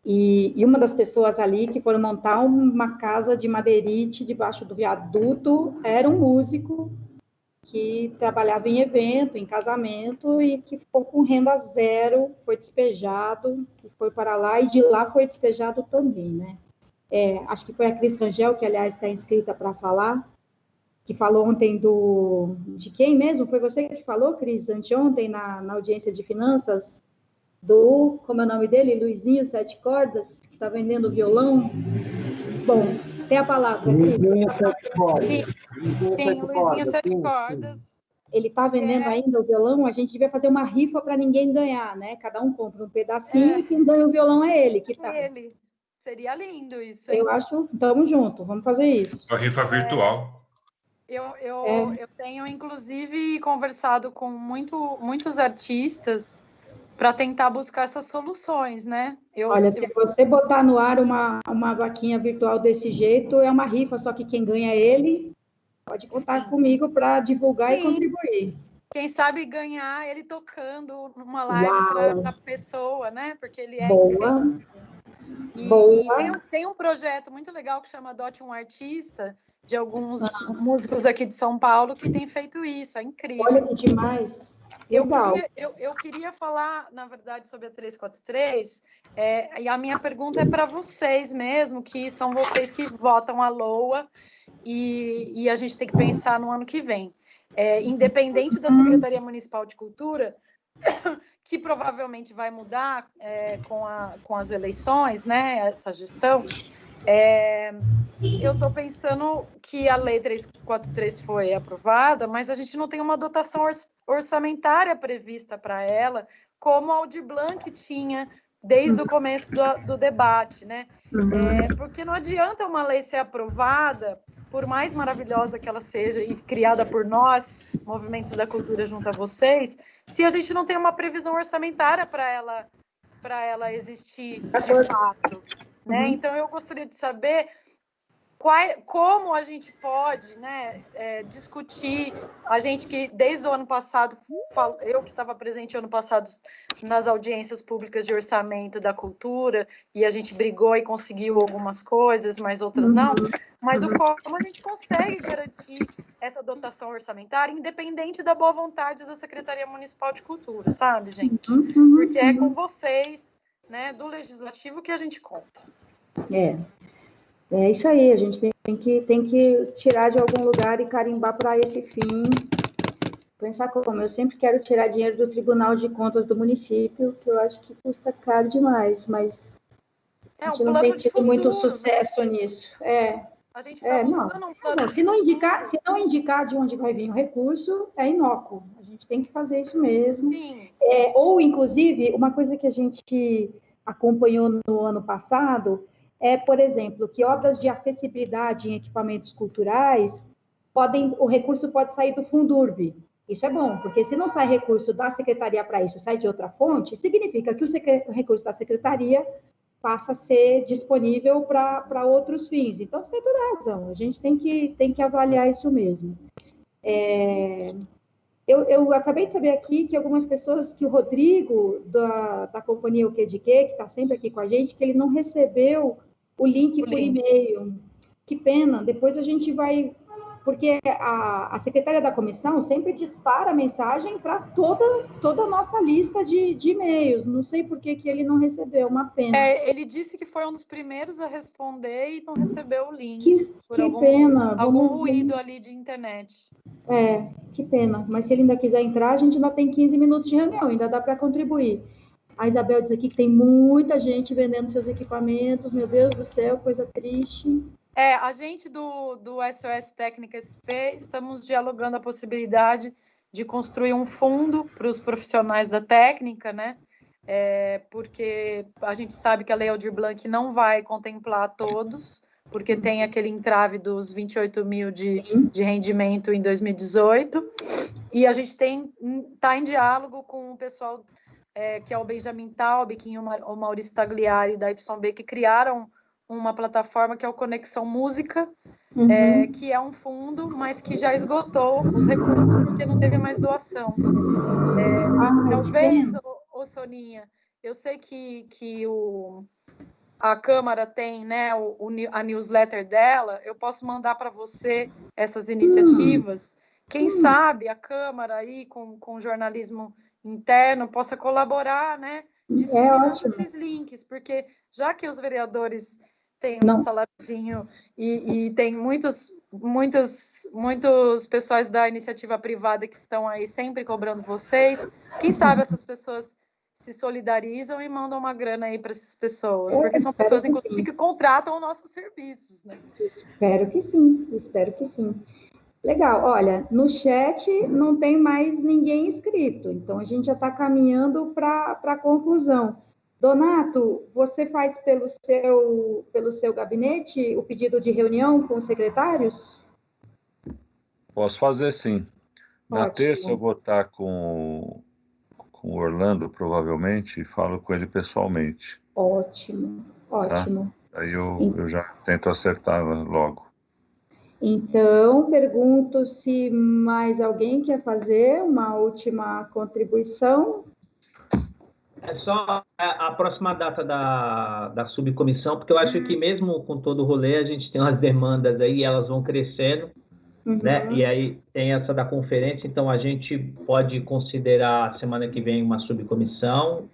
e uma das pessoas ali que foram montar uma casa de madeirite debaixo do viaduto era um músico que trabalhava em evento, em casamento, e que ficou com renda zero, foi despejado, foi para lá, e de lá foi despejado também, né? Acho que foi a Cris Rangel, que, aliás, está inscrita para falar, que falou ontem de quem mesmo? Foi você que falou, Cris, anteontem, na audiência de finanças, como é o nome dele? Luizinho Sete Cordas, que está vendendo violão. Bom, tem a palavra, Cris. Sim, Luizinho Sete Cordas. Ele está vendendo ainda o violão, a gente devia fazer uma rifa para ninguém ganhar, né? Cada um compra um pedacinho e quem ganha o violão é ele. Que tá. Ele. Seria lindo isso. Eu acho, estamos juntos, vamos fazer isso. Uma rifa virtual. Eu tenho, inclusive, conversado com muitos artistas para tentar buscar essas soluções, né? Olha, se você botar no ar uma vaquinha virtual desse jeito, é uma rifa, só que quem ganha é ele. Pode contar comigo para divulgar e contribuir. Quem sabe ganhar ele tocando numa live para a pessoa, né? Porque ele é Boa. E tem um projeto muito legal que chama Adote um Artista, de alguns músicos aqui de São Paulo que tem feito isso, é incrível. Olha que demais. Eu queria falar, na verdade, sobre a 343, e a minha pergunta é para vocês mesmo, que são vocês que votam a LOA, e a gente tem que pensar no ano que vem. Independente da Secretaria Municipal de Cultura, que provavelmente vai mudar com as eleições, né, essa gestão, eu estou pensando que a Lei 343 foi aprovada, mas a gente não tem uma dotação orçamentária prevista para ela, como a Aldir Blanc tinha desde o começo do debate, né? Porque não adianta uma lei ser aprovada, por mais maravilhosa que ela seja e criada por nós, movimentos da cultura junto a vocês, se a gente não tem uma previsão orçamentária para ela existir de fato, né? Então eu gostaria de saber como a gente pode, né, discutir, a gente que desde o ano passado, eu que estava presente ano passado nas audiências públicas de orçamento da cultura, e a gente brigou e conseguiu algumas coisas, mas outras não, mas como a gente consegue garantir essa dotação orçamentária, independente da boa vontade da Secretaria Municipal de Cultura, sabe, gente? Porque é com vocês, né, do Legislativo que a gente conta. É isso aí, a gente tem que tirar de algum lugar e carimbar para esse fim. Pensar como, eu sempre quero tirar dinheiro do Tribunal de Contas do município, que eu acho que custa caro demais, mas a gente não tem tido muito sucesso nisso. A gente está buscando um plano. Se não indicar de onde vai vir o recurso, é inócuo. A gente tem que fazer isso mesmo. Sim. Ou, inclusive, uma coisa que a gente acompanhou no ano passado é, por exemplo, que obras de acessibilidade em equipamentos culturais o recurso pode sair do Fundurb. Isso é bom, porque se não sai recurso da secretaria para isso, sai de outra fonte, significa que o recurso da secretaria passa a ser disponível para outros fins. Então, você tem toda a razão, a gente tem que avaliar isso mesmo. Eu acabei de saber aqui que algumas pessoas, que o Rodrigo, da companhia O Que de Que está sempre aqui com a gente, que ele não recebeu o link por e-mail. Que pena, depois a gente vai... Porque a secretária da comissão sempre dispara a mensagem para toda a nossa lista de e-mails. Não sei por que ele não recebeu, uma pena. Ele disse que foi um dos primeiros a responder e não recebeu o link. Que pena. Algum ruído ali de internet. Que pena. Mas se ele ainda quiser entrar, a gente ainda tem 15 minutos de reunião, ainda dá para contribuir. A Isabel diz aqui que tem muita gente vendendo seus equipamentos. Meu Deus do céu, coisa triste. A gente do SOS Técnica SP estamos dialogando a possibilidade de construir um fundo para os profissionais da técnica, né? Porque a gente sabe que a Lei Aldir Blanc não vai contemplar todos, porque tem aquele entrave dos 28 mil de rendimento em 2018, e a gente está em diálogo com o pessoal que é o Benjamin Taubik e o Maurício Tagliari da YB, que criaram uma plataforma que é o Conexão Música, que é um fundo, mas que já esgotou os recursos porque não teve mais doação. Talvez, Soninha, eu sei que a Câmara tem, né, a newsletter dela, eu posso mandar para você essas iniciativas. Quem sabe a Câmara aí, com o jornalismo interno, possa colaborar, né, disseminando esses links, porque já que os vereadores têm um saláriozinho e tem muitos pessoais da iniciativa privada que estão aí sempre cobrando vocês, quem sabe essas pessoas se solidarizam e mandam uma grana aí para essas pessoas, porque são pessoas, inclusive, que contratam nossos serviços, né? Espero que sim. Legal, olha, no chat não tem mais ninguém inscrito, então a gente já está caminhando para a conclusão. Donato, você faz pelo seu gabinete o pedido de reunião com os secretários? Posso fazer, sim. Na Ótimo. Terça eu vou estar com o Orlando, provavelmente, e falo com ele pessoalmente. Ótimo. Tá? Aí eu já tento acertar logo. Então, pergunto se mais alguém quer fazer uma última contribuição. É só a próxima data da subcomissão, porque eu acho que mesmo com todo o rolê, a gente tem umas demandas aí, elas vão crescendo, né? E aí tem essa da conferência, então a gente pode considerar semana que vem uma subcomissão.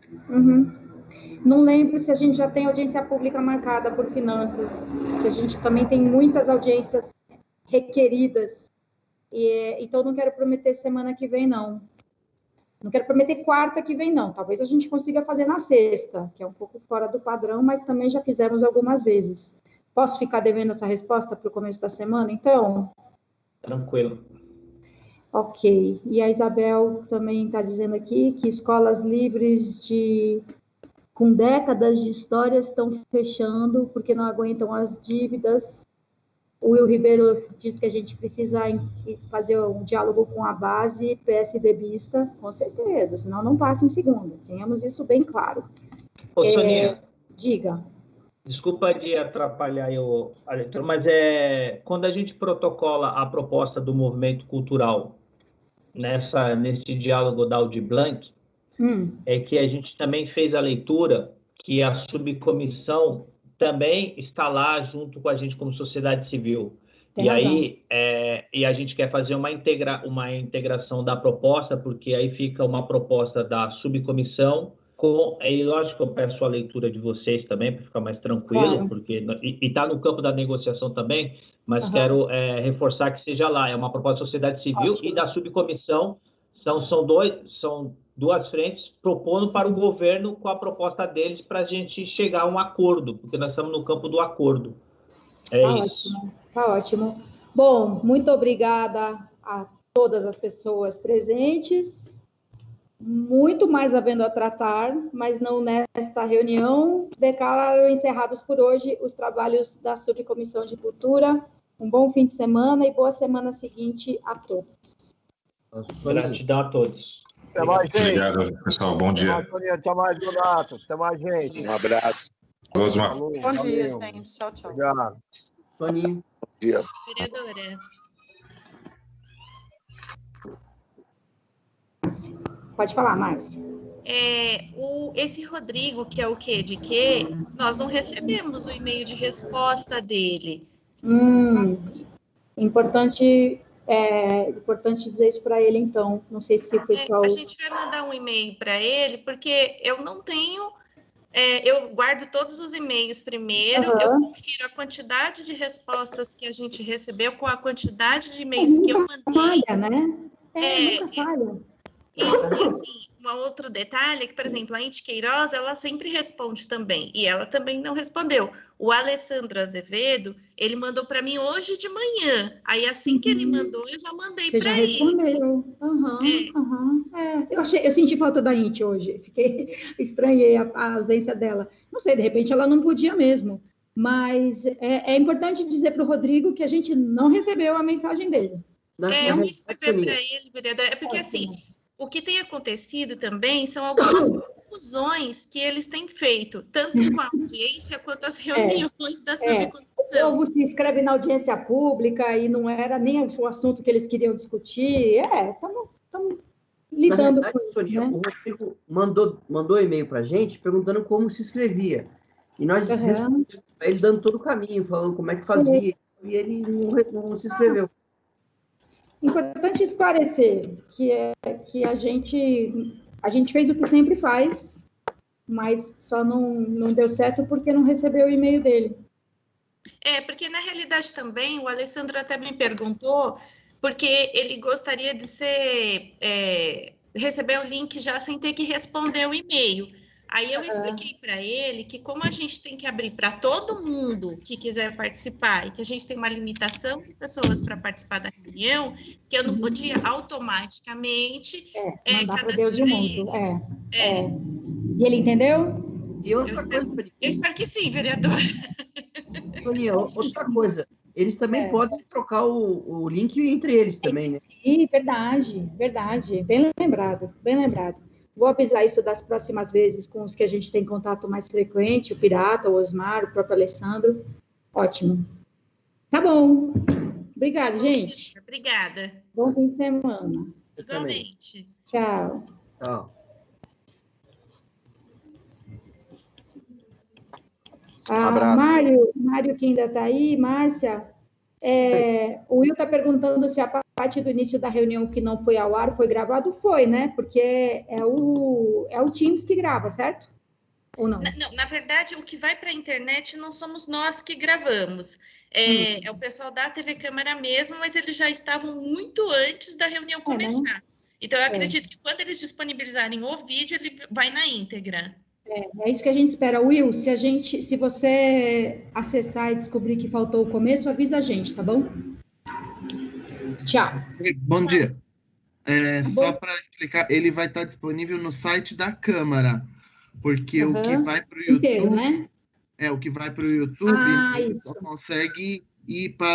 Não lembro se a gente já tem audiência pública marcada por finanças, que a gente também tem muitas audiências requeridas, então não quero prometer semana que vem, não. Não quero prometer quarta que vem, não. Talvez a gente consiga fazer na sexta, que é um pouco fora do padrão, mas também já fizemos algumas vezes. Posso ficar devendo essa resposta para o começo da semana, então? Tranquilo. Ok. E a Isabel também está dizendo aqui que escolas livres com décadas de história estão fechando porque não aguentam as dívidas. O Will Ribeiro diz que a gente precisa fazer um diálogo com a base PSDBista, com certeza, senão não passa em segunda. Tenhamos isso bem claro. Soninha, diga. Desculpa de atrapalhar a leitura, mas quando a gente protocola a proposta do movimento cultural nesse diálogo da Aldir Blanc, é que a gente também fez a leitura que a subcomissão também está lá junto com a gente como sociedade civil. Tem razão. Aí e a gente quer fazer uma integração da proposta, porque aí fica uma proposta da subcomissão e lógico que eu peço a leitura de vocês também para ficar mais tranquilo, claro. Porque está no campo da negociação também, mas quero reforçar que seja lá. É uma proposta da sociedade civil. Ótimo. E da subcomissão são duas frentes propondo para o governo com a proposta deles para a gente chegar a um acordo, porque nós estamos no campo do acordo. Ótimo, tá ótimo. Bom, muito obrigada a todas as pessoas presentes. Muito mais havendo a tratar, mas não nesta reunião. Declaro encerrados por hoje os trabalhos da Subcomissão de Cultura. Um bom fim de semana e boa semana seguinte a todos. Gratidão a todos. Até mais, gente. Obrigado, pessoal. Bom dia. Até mais, Donato. Até mais, gente. Um abraço. Osmar. Bom dia, gente. Tchau, tchau. Obrigado. Soninha. Bom dia. Vereadora. Pode falar, Márcia. Esse Rodrigo, que é o quê? De quê? Nós não recebemos o e-mail de resposta dele. Importante dizer isso para ele, então. Não sei se o pessoal... A gente vai mandar um e-mail para ele, porque eu não tenho... eu guardo todos os e-mails primeiro, eu confiro a quantidade de respostas que a gente recebeu com a quantidade de e-mails que eu mandei. Falha, né? Nunca falha. E, assim, um outro detalhe é que, por exemplo, a Inti Queiroz, ela sempre responde também, e ela também não respondeu. O Alessandro Azevedo, ele mandou para mim hoje de manhã, aí assim que ele mandou, eu já mandei para ele. Você já respondeu. Eu senti falta da Inti hoje, estranhei a ausência dela. Não sei, de repente ela não podia mesmo, mas é importante dizer para o Rodrigo que a gente não recebeu a mensagem dele. Eu vou escrever para ele, vereador, porque assim... O que tem acontecido também são algumas confusões que eles têm feito, tanto com a audiência quanto as reuniões da subcomissão. O povo se inscreve na audiência pública e não era nem o assunto que eles queriam discutir. Estamos lidando com isso. Sonia, né? O Rodrigo mandou e-mail para a gente perguntando como se inscrevia. E nós respondemos para ele dando todo o caminho, falando como é que fazia. Sim. E ele não se inscreveu. Importante esclarecer que a gente fez o que sempre faz, mas só não deu certo porque não recebeu o e-mail dele. Porque na realidade também, o Alessandro até me perguntou, porque ele gostaria de receber o link já sem ter que responder o e-mail. Aí eu expliquei para ele que como a gente tem que abrir para todo mundo que quiser participar e que a gente tem uma limitação de pessoas para participar da reunião, que eu não podia automaticamente mandar para Deus de mundo. E ele entendeu? E outra coisa, eu espero que sim, vereadora. Sonia, outra coisa, eles também podem trocar o link entre eles também, né? Sim, verdade. Bem lembrado. Vou avisar isso das próximas vezes com os que a gente tem contato mais frequente, o Pirata, o Osmar, o próprio Alessandro. Ótimo. Tá bom. Obrigada, gente. Obrigada. Bom fim de semana. Igualmente. Tchau. Tchau. Mário, que ainda está aí, Márcia, o Will está perguntando se a parte do início da reunião que não foi ao ar foi gravado. Foi, né? Porque é o Teams que grava, certo? Ou não? Não, na verdade, o que vai para a internet não somos nós que gravamos. É o pessoal da TV Câmara mesmo, mas eles já estavam muito antes da reunião começar. Né? Então, eu acredito que quando eles disponibilizarem o vídeo, ele vai na íntegra. É isso que a gente espera. Will, se você acessar e descobrir que faltou o começo, avisa a gente, tá bom? Tchau. Bom dia. Só para explicar, ele vai estar disponível no site da Câmara, porque o que vai para o YouTube... Inteiro, né? O que vai para o YouTube, só consegue ir para